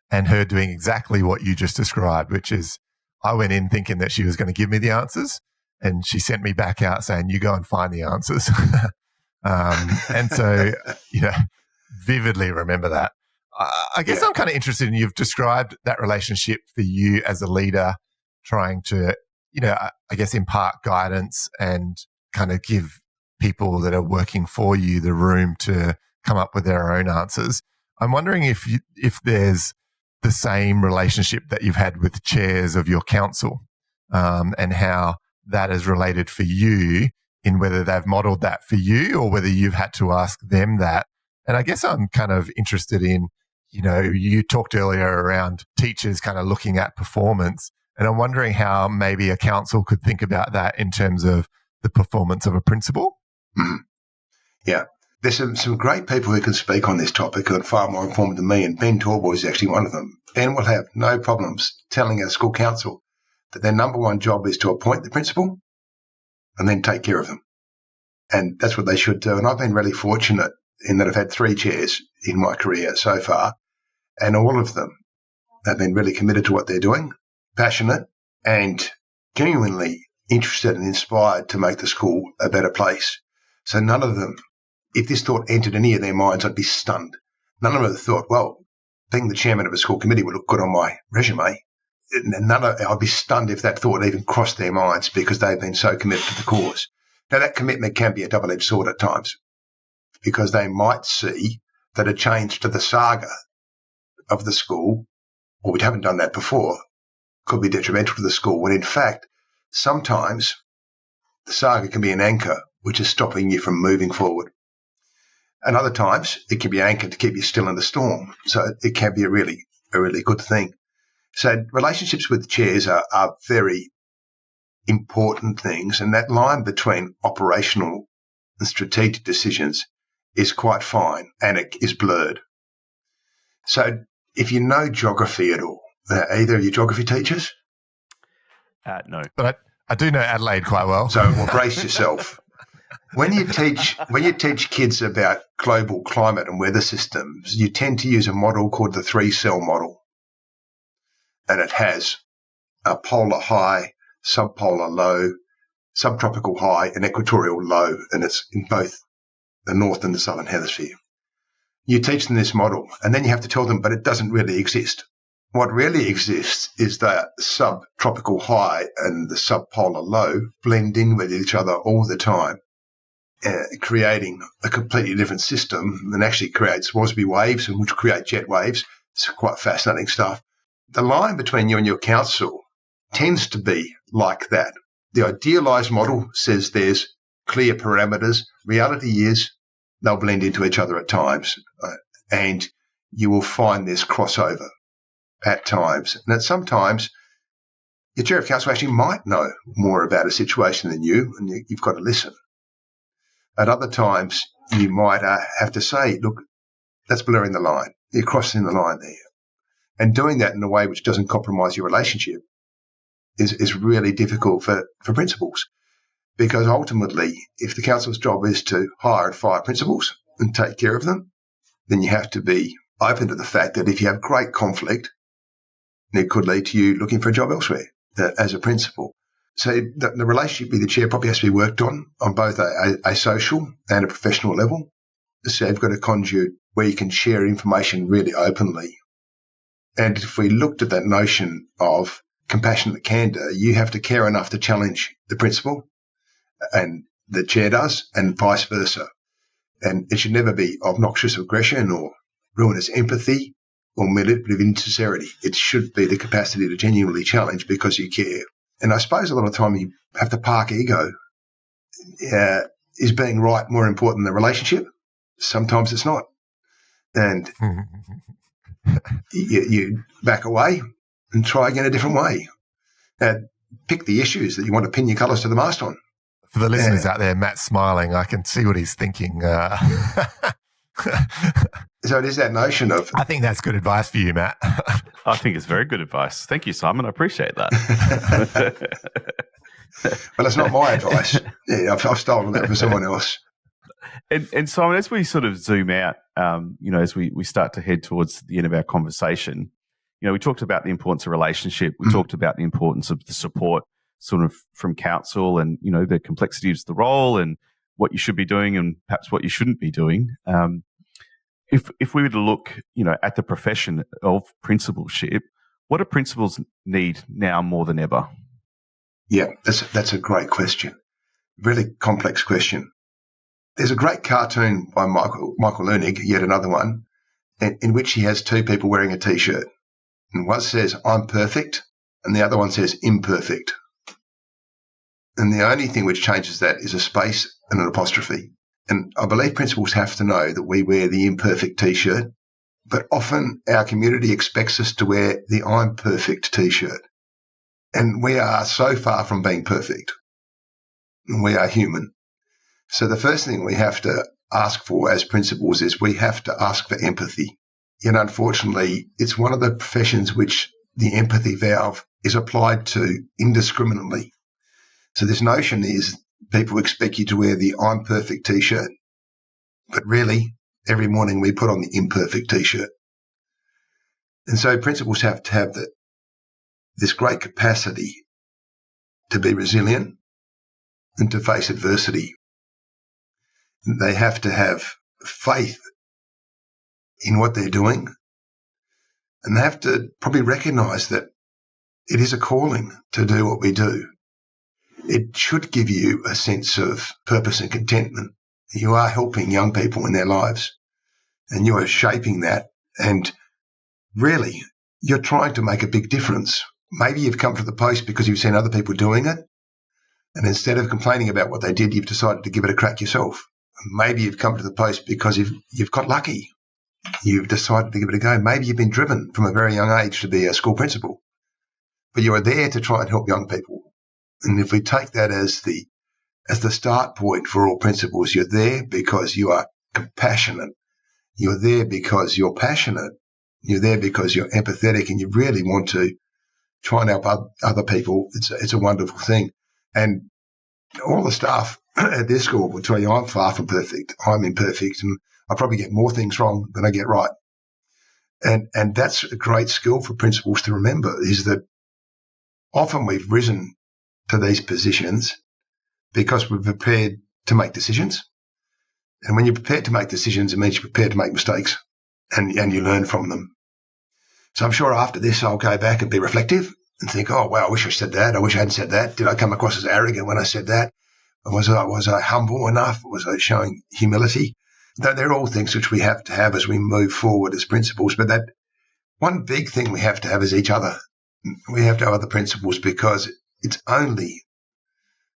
and her doing exactly what you just described, which is I went in thinking that she was going to give me the answers, and she sent me back out saying, you go and find the answers. And so, vividly remember that. I guess I'm kind of interested in, you've described that relationship for you as a leader, trying to, I guess impart guidance and kind of give people that are working for you the room to come up with their own answers. I'm wondering if there's the same relationship that you've had with chairs of your council, and how that is related for you, in whether they've modeled that for you or whether you've had to ask them that. And I guess I'm kind of interested in, you talked earlier around teachers kind of looking at performance, and I'm wondering how maybe a council could think about that in terms of the performance of a principal. Mm-hmm. Yeah. There's some great people who can speak on this topic who are far more informed than me, and Ben Torboy is actually one of them. Ben will have no problems telling our school council that their number one job is to appoint the principal and then take care of them. And that's what they should do. And I've been really fortunate in that I've had 3 chairs in my career so far, and all of them have been really committed to what they're doing, passionate and genuinely interested and inspired to make the school a better place. So none of them, if this thought entered any of their minds, I'd be stunned. None of them thought, well, being the chairman of a school committee would look good on my resume. I'd be stunned if that thought even crossed their minds, because they've been so committed to the cause. Now, that commitment can be a double-edged sword at times, because they might see that a change to the saga of the school, or we haven't done that before, could be detrimental to the school, when in fact, sometimes the saga can be an anchor which is stopping you from moving forward. And other times it can be anchored to keep you still in the storm. So it can be a really good thing. So relationships with chairs are very important things, and that line between operational and strategic decisions is quite fine, and it is blurred. So if you know geography at all, either of your geography teachers? No. But I do know Adelaide quite well. So brace yourself. When you teach kids about global climate and weather systems, you tend to use a model called the 3-cell model. And it has a polar high, subpolar low, subtropical high, and equatorial low, and it's in both the north and the southern hemisphere. You teach them this model, and then you have to tell them, but it doesn't really exist. What really exists is the subtropical high and the subpolar low blend in with each other all the time, creating a completely different system, and actually creates Rossby waves, and which create jet waves. It's quite fascinating stuff. The line between you and your council tends to be like that. The idealized model says there's clear parameters. Reality is they'll blend into each other at times, and you will find this crossover at times. And that sometimes your chair of council actually might know more about a situation than you, and you've got to listen. At other times, you might have to say, look, that's blurring the line. You're crossing the line there. And doing that in a way which doesn't compromise your relationship is really difficult for principals, because ultimately, if the council's job is to hire and fire principals and take care of them, then you have to be open to the fact that if you have great conflict, it could lead to you looking for a job elsewhere as a principal. So the relationship with the chair probably has to be worked on both a social and a professional level. So you've got a conduit where you can share information really openly. And if we looked at that notion of compassionate candour, you have to care enough to challenge the principal, and the chair does, and vice versa. And it should never be obnoxious aggression or ruinous empathy or manipulative insincerity. It should be the capacity to genuinely challenge because you care. And I suppose a lot of the time you have to park ego. Is being right more important than the relationship? Sometimes it's not. And you back away and try again a different way. Pick the issues that you want to pin your colours to the mast on. For the listeners out there, Matt's smiling. I can see what he's thinking. So it is that notion of... I think that's good advice for you, Matt. I think it's very good advice. Thank you, Simon. I appreciate that. But it's not my advice. Yeah, I've stolen that from someone else. And Simon, as we sort of zoom out, as we start to head towards the end of our conversation, we talked about the importance of relationship. We talked about the importance of the support sort of from counsel and, the complexities of the role and what you should be doing and perhaps what you shouldn't be doing. If we were to look, at the profession of principalship, what do principals need now more than ever? Yeah, that's a great question. Really complex question. There's a great cartoon by Michael Leunig, yet another one, in which he has two people wearing a T-shirt. And one says, "I'm perfect," and the other one says, "imperfect." And the only thing which changes that is a space and an apostrophe. And I believe principals have to know that we wear the imperfect T-shirt, but often our community expects us to wear the "I'm perfect" T-shirt. And we are so far from being perfect. We are human. So the first thing we have to ask for as principals is we have to ask for empathy. Yet unfortunately, it's one of the professions which the empathy valve is applied to indiscriminately. So this notion is people expect you to wear the "I'm perfect" T-shirt, but really every morning we put on the imperfect T-shirt. And so principals have to have this great capacity to be resilient and to face adversity. They have to have faith in what they're doing, and they have to probably recognise that it is a calling to do what we do. It should give you a sense of purpose and contentment. You are helping young people in their lives, and you are shaping that, and really, you're trying to make a big difference. Maybe you've come to the post because you've seen other people doing it, and instead of complaining about what they did, you've decided to give it a crack yourself. Maybe you've come to the post because you've got lucky. You've decided to give it a go. Maybe you've been driven from a very young age to be a school principal, but you are there to try and help young people. And if we take that as the start point for all principals, you're there because you are compassionate. You're there because you're passionate. You're there because you're empathetic and you really want to try and help other people. It's a wonderful thing. And all the staff at this school will tell you I'm far from perfect. I'm imperfect, and I probably get more things wrong than I get right. And that's a great skill for principals to remember, is that often we've risen to these positions because we're prepared to make decisions. And when you're prepared to make decisions, it means you're prepared to make mistakes and you learn from them. So I'm sure after this I'll go back and be reflective and think, oh, wow, I wish I said that. I wish I hadn't said that. Did I come across as arrogant when I said that? Was I humble enough? Was I showing humility? They're all things which we have to have as we move forward as principals. But that one big thing we have to have is each other. We have to have other principals, because it's only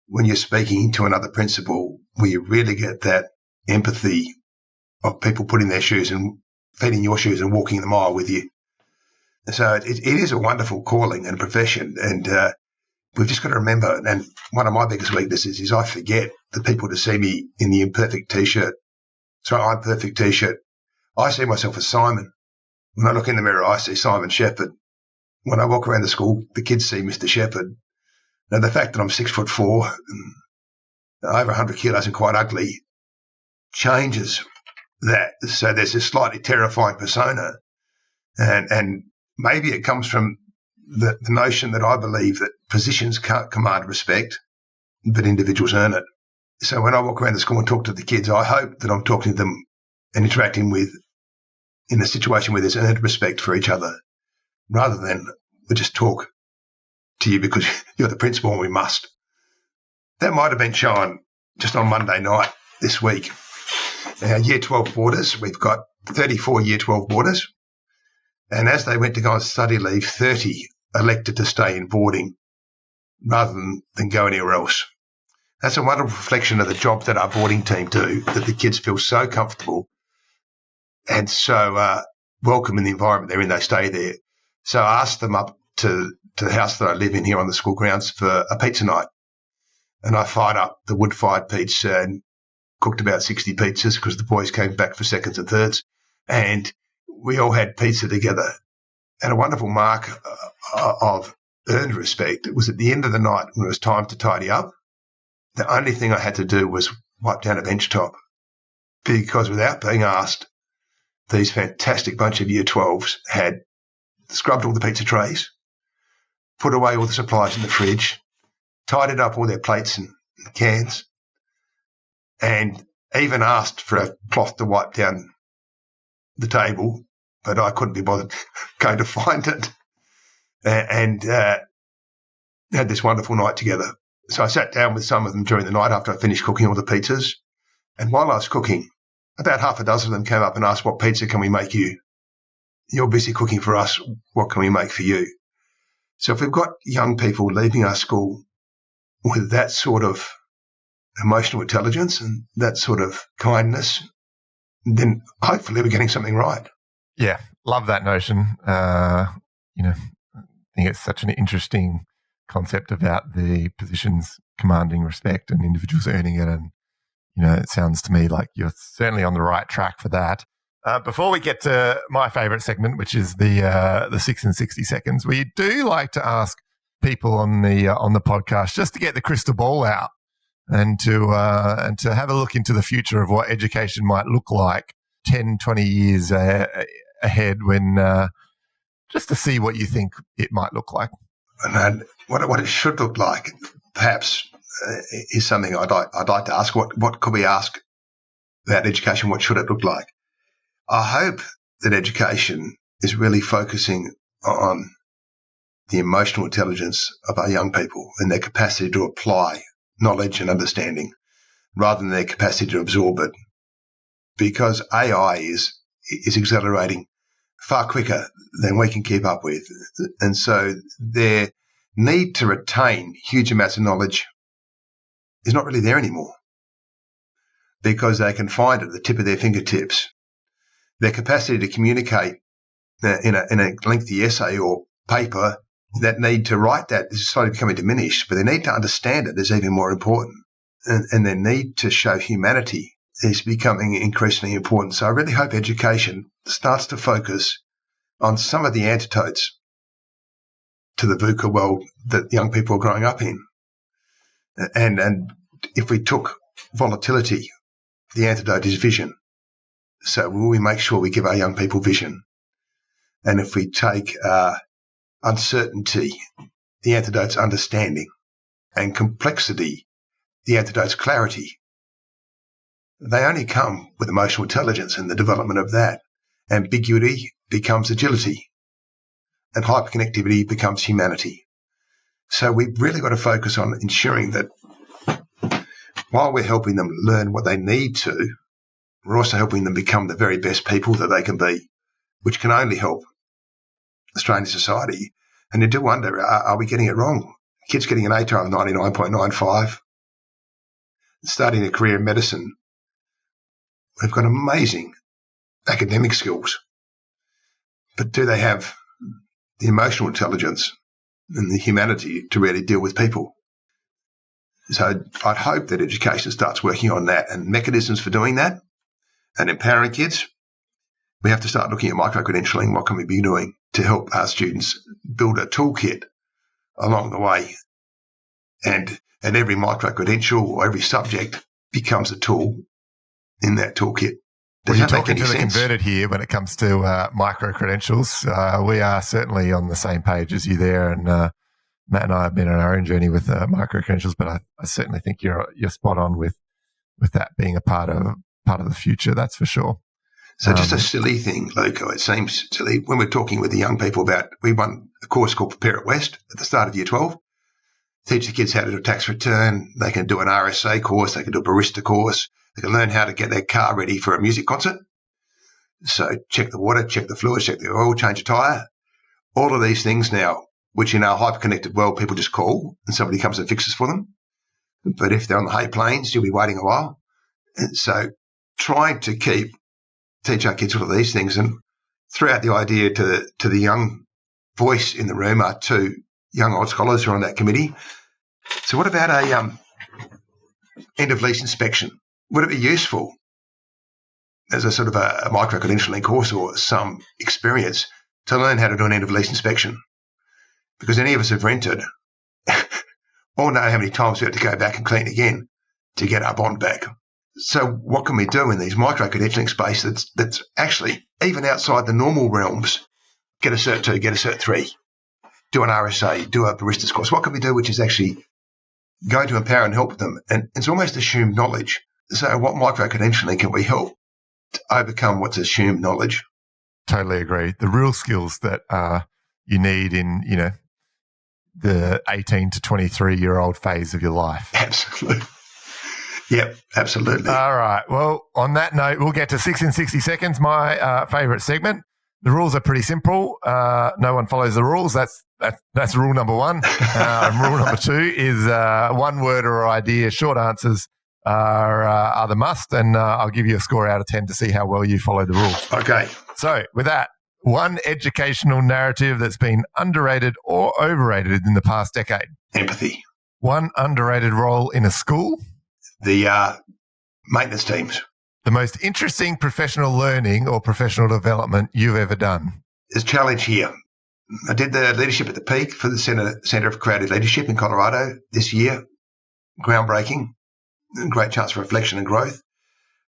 when you're speaking to another principal where you really get that empathy of people putting their shoes and feeding your shoes and walking the mile with you. So it is a wonderful calling and profession, and we've just got to remember, and one of my biggest weaknesses is I forget the people to see me in the imperfect T-shirt. So I'm perfect T-shirt. I see myself as Simon. When I look in the mirror, I see Simon Sheppard. When I walk around the school, the kids see Mr. Sheppard. Now, the fact that I'm 6'4", and over 100 kilos and quite ugly changes that. So there's this slightly terrifying persona, and maybe it comes from the notion that I believe that positions can't command respect, but individuals earn it. So when I walk around the school and talk to the kids, I hope that I'm talking to them and interacting with in a situation where there's earned respect for each other, rather than we just talk to you because you're the principal and we must. That might have been shown just on Monday night this week. Our Year 12 boarders, we've got 34 Year 12 boarders, and as they went to go on study leave, 30 elected to stay in boarding rather than go anywhere else. That's a wonderful reflection of the job that our boarding team do, that the kids feel so comfortable and so welcome in the environment they're in. They stay there. So I asked them up to the house that I live in here on the school grounds for a pizza night. And I fired up the wood-fired pizza and cooked about 60 pizzas because the boys came back for seconds and thirds. And we all had pizza together. And a wonderful mark of earned respect, it was at the end of the night when it was time to tidy up. The only thing I had to do was wipe down a bench top, because without being asked, these fantastic bunch of Year 12s had scrubbed all the pizza trays, put away all the supplies in the fridge, tidied up all their plates and cans, and even asked for a cloth to wipe down the table, but I couldn't be bothered going to find it, and had this wonderful night together. So I sat down with some of them during the night after I finished cooking all the pizzas, and while I was cooking, about half a dozen of them came up and asked, what pizza can we make you? You're busy cooking for us. What can we make for you? So if we've got young people leaving our school with that sort of emotional intelligence and that sort of kindness, then hopefully we're getting something right. Yeah, love that notion. I think it's such an interesting concept about the positions commanding respect and individuals earning it. And, it sounds to me like you're certainly on the right track for that. Before we get to my favourite segment, which is the 6 in 60 seconds, we do like to ask people on the podcast just to get the crystal ball out and to have a look into the future of what education might look like 10, 20 years ahead, when just to see what you think it might look like. And what it should look like, perhaps, is something I'd like to ask. What could we ask about education? What should it look like? I hope that education is really focusing on the emotional intelligence of our young people and their capacity to apply knowledge and understanding rather than their capacity to absorb it. Because AI is accelerating far quicker than we can keep up with. And so their need to retain huge amounts of knowledge is not really there anymore, because they can find it at the tip of their fingertips. Their capacity to communicate in a lengthy essay or paper, that need to write that is slowly becoming diminished, but their need to understand it is even more important. And their need to show humanity is becoming increasingly important. So I really hope education starts to focus on some of the antidotes to the VUCA world that young people are growing up in. And if we took volatility, the antidote is vision. So will we make sure we give our young people vision? And if we take uncertainty, the antidote's understanding, and complexity, the antidote's clarity. They only come with emotional intelligence and the development of that. Ambiguity becomes agility, and hyperconnectivity becomes humanity. So we've really got to focus on ensuring that while we're helping them learn what they need to, we're also helping them become the very best people that they can be, which can only help Australian society. And you do wonder, are we getting it wrong? Kids getting an ATAR of 99.95, starting a career in medicine. They've got amazing academic skills, but do they have the emotional intelligence and the humanity to really deal with people? So I'd hope that education starts working on that and mechanisms for doing that and empowering kids. We have to start looking at micro-credentialing. What can we be doing to help our students build a toolkit along the way? And every micro-credential or every subject becomes a tool in that toolkit. Well, you're talking to the converted here when it comes to micro-credentials. We are certainly on the same page as you there, and Matt and I have been on our own journey with micro-credentials, but I certainly think you're spot on with that being a part of the future, that's for sure. So just a silly thing, Luco, it seems silly. When we're talking with the young people about, we run a course called Prepare at West at the start of Year 12, teach the kids how to do a tax return. They can do an RSA course. They can do a barista course. They can learn how to get their car ready for a music concert. So check the water, check the fluids, check the oil, change a tyre. All of these things now, which in our hyper-connected world, people just call and somebody comes and fixes for them. But if they're on the Hay Plains, you'll be waiting a while. And so trying to teach our kids all of these things, and throw out the idea to the young voice in the room are two young old scholars who are on that committee. So what about a end of lease inspection? Would it be useful as a sort of a micro-credentialing course or some experience to learn how to do an end of lease inspection? because any of us have rented all know how many times we have to go back and clean again to get our bond back. So what can we do in these micro-credentialing space that's actually even outside the normal realms? Get a Cert 2, get a Cert 3, do an RSA, do a barista's course. What can we do which is actually going to empower and help them? And it's almost assumed knowledge. So what micro-credentialing can we help to overcome what's assumed knowledge? Totally agree. The real skills that you need in, the 18 to 23-year-old phase of your life. Absolutely. Yep, absolutely. All right. Well, on that note, we'll get to 6 in 60 seconds, my favourite segment. The rules are pretty simple. No one follows the rules. That's rule number one. Rule number two is one word or idea. Short answers are the must, and I'll give you a score out of 10 to see how well you follow the rules. Okay. So with that, one educational narrative that's been underrated or overrated in the past decade. Empathy. One underrated role in a school. The maintenance teams. The most interesting professional learning or professional development you've ever done. There's a challenge here. I did the leadership at the peak for the Center of Creative Leadership in Colorado this year. Groundbreaking. Great chance for reflection and growth.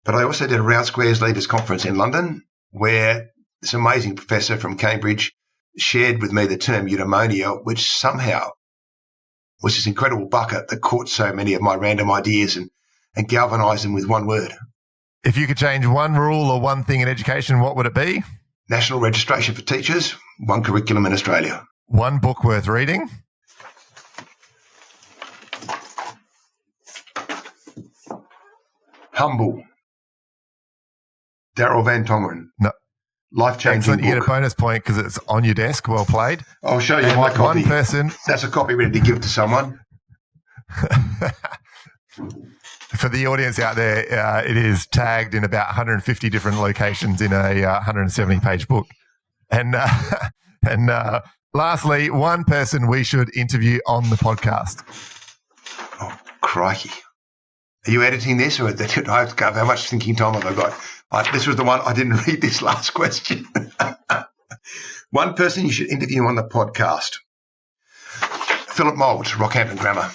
But I also did a Round Squares Leaders Conference in London where this amazing professor from Cambridge shared with me the term eudaimonia, which somehow was this incredible bucket that caught so many of my random ideas and galvanised them with one word. If you could change one rule or one thing in education, what would it be? National registration for teachers, one curriculum in Australia. One book worth reading. Humble. Darrell Van Tongren. No. Life-changing Excellent. book. You get a bonus point because it's on your desk. Well played. I'll show you And my copy. one person. That's a copy ready to give to someone. For the audience out there, it is tagged in about 150 different locations in a 170-page book. And lastly, one person we should interview on the podcast. Oh, crikey. Are you editing this, or do I have to go? How much thinking time have I got? This was the one I didn't read this last question. One person you should interview on the podcast. Philip Moulds, Rockhampton Grammar.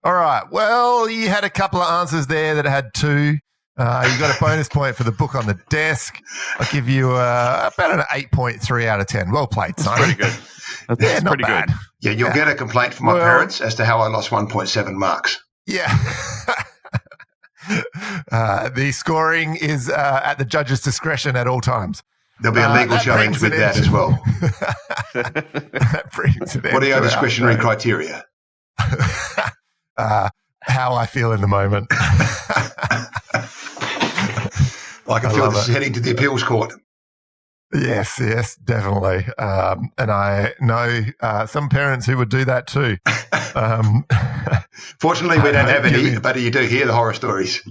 All right. Well, you had a couple of answers there that had two. You got a bonus point for the book on the desk. I'll give you about an 8.3 out of 10. Well played, Simon. Pretty good. That's not pretty bad. good. Yeah, you'll get a complaint from my parents as to how I lost 1.7 marks. Yeah. The scoring is at the judge's discretion at all times. There'll be a legal challenge with that as well. That brings it What are your discretionary criteria? How I feel in the moment. I can feel this is heading to the appeals court. Yes, definitely. And I know some parents who would do that too. Fortunately, we don't have any, but you do hear the horror stories.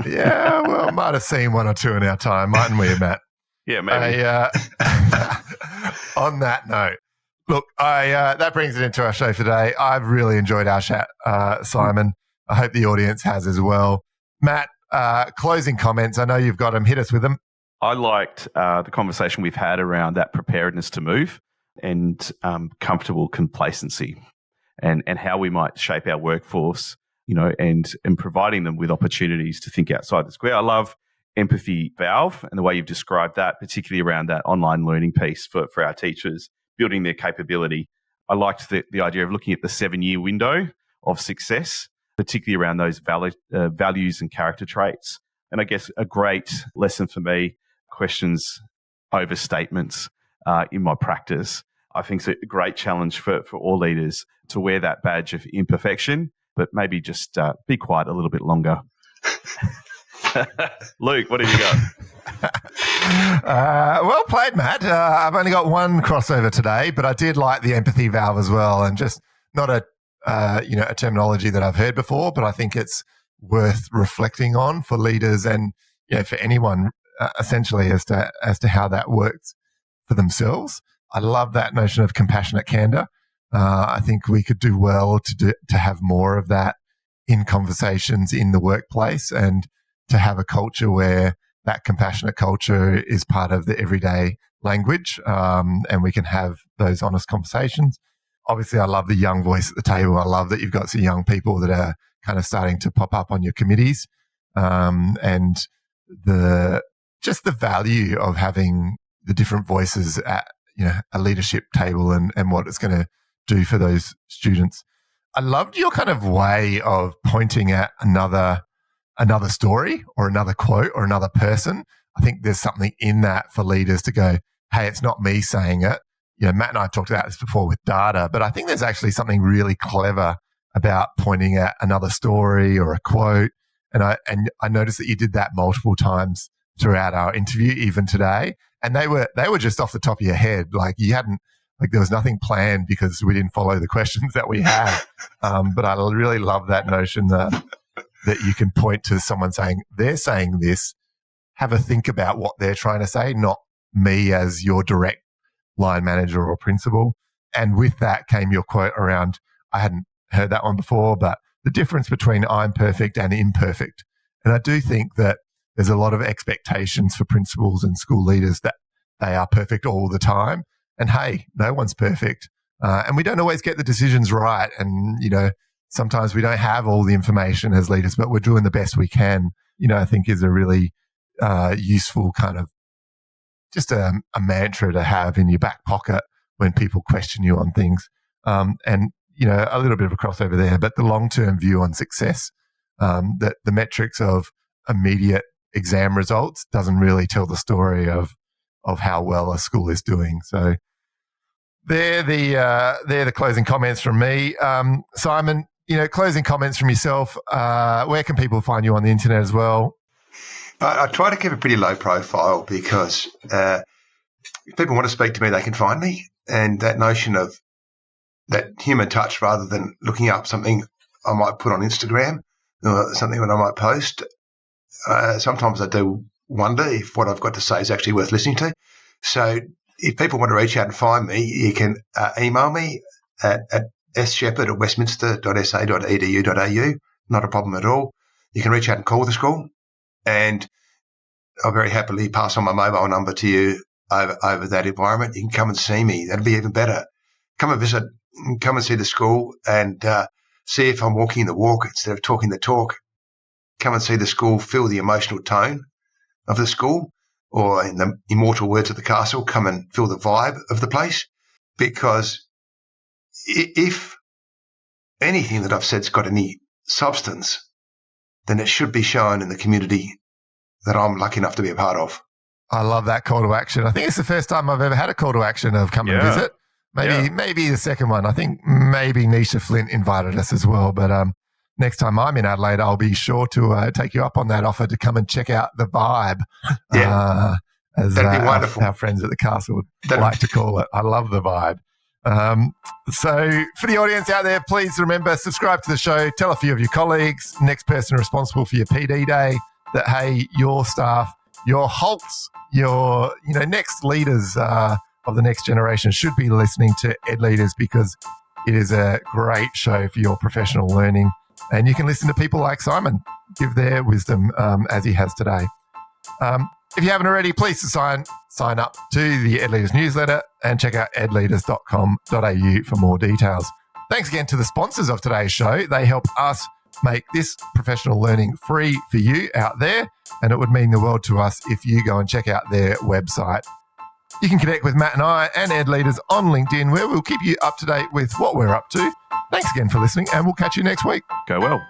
Yeah, well, might have seen one or two in our time, mightn't we, Matt? Yeah, maybe. On that note, look, that brings it into our show today. I've really enjoyed our chat, Simon. I hope the audience has as well. Matt, closing comments. I know you've got them. Hit us with them. I liked the conversation we've had around that preparedness to move and comfortable complacency and how we might shape our workforce, and providing them with opportunities to think outside the square. I love empathy valve and the way you've described that, particularly around that online learning piece for our teachers, building their capability. I liked the idea of looking at the 7-year window of success, particularly around those values and character traits. And I guess a great lesson for me, questions over statements in my practice. I think it's a great challenge for all leaders to wear that badge of imperfection, but maybe just be quiet a little bit longer. Luke, what have you got? Well played, Matt. I've only got one crossover today, but I did like the empathy valve as well, and just not a terminology that I've heard before, but I think it's worth reflecting on for leaders and for anyone essentially as to how that works for themselves. I love that notion of compassionate candor. I think we could do well to have more of that in conversations in the workplace, and to have a culture where that compassionate culture is part of the everyday language, and we can have those honest conversations. obviously I love the young voice at the table. I love that you've got some young people that are kind of starting to pop up on your committees, and the value of having the different voices at a leadership table and what it's going to do for those students. I loved your kind of way of pointing at another story or another quote or another person. I think there's something in that for leaders to go, hey, it's not me saying it. Matt and I have talked about this before with data, but I think there's actually something really clever about pointing at another story or a quote. And I noticed that you did that multiple times throughout our interview, even today. And they were just off the top of your head. Like you hadn't, like there was nothing planned because we didn't follow the questions that we had. But I really love that notion that you can point to someone saying, they're saying this, have a think about what they're trying to say, not me as your direct line manager or principal. And with that came your quote around, I hadn't heard that one before, but the difference between I'm perfect and imperfect. And I do think that there's a lot of expectations for principals and school leaders that they are perfect all the time. And hey, no one's perfect. And we don't always get the decisions right. And, sometimes we don't have all the information as leaders, but we're doing the best we can, I think is a really useful kind of just a mantra to have in your back pocket when people question you on things. And, a little bit of a crossover there, but the long-term view on success, that the metrics of immediate exam results doesn't really tell the story of how well a school is doing. So they're the closing comments from me. Simon, closing comments from yourself. Where can people find you on the internet as well? I try to keep a pretty low profile because if people want to speak to me, they can find me. And that notion of that human touch rather than looking up something I might put on Instagram or something that I might post, sometimes I do wonder if what I've got to say is actually worth listening to. So if people want to reach out and find me, you can email me at sheppard@westminster.sa.edu.au. Not a problem at all. You can reach out and call the school, and I'll very happily pass on my mobile number to you over that environment. You can come and see me. That'd be even better. Come and visit, come and see the school and see if I'm walking the walk instead of talking the talk. Come and see the school, feel the emotional tone of the school, or in the immortal words of the castle, come and feel the vibe of the place. Because if anything that I've said's got any substance, then it should be shown in the community that I'm lucky enough to be a part of. I love that call to action. I think it's the first time I've ever had a call to action of come and visit. Maybe the second one. I think maybe Nisha Flint invited us as well. But next time I'm in Adelaide, I'll be sure to take you up on that offer to come and check out the vibe. Yeah. As that'd be wonderful. Our friends at the castle would like to call it. I love the vibe. So for the audience out there, please remember, subscribe to the show, tell a few of your colleagues, next person responsible for your PD day, that, hey, your staff, your Holtz, your next leaders of the next generation should be listening to Ed Leaders, because it is a great show for your professional learning. And you can listen to people like Simon give their wisdom as he has today. If you haven't already, please sign up to the Ed Leaders newsletter and check out edleaders.com.au for more details. Thanks again to the sponsors of today's show. They help us make this professional learning free for you out there, and it would mean the world to us if you go and check out their website. You can connect with Matt and I and Ed Leaders on LinkedIn, where we'll keep you up to date with what we're up to. Thanks again for listening, and we'll catch you next week. Go well.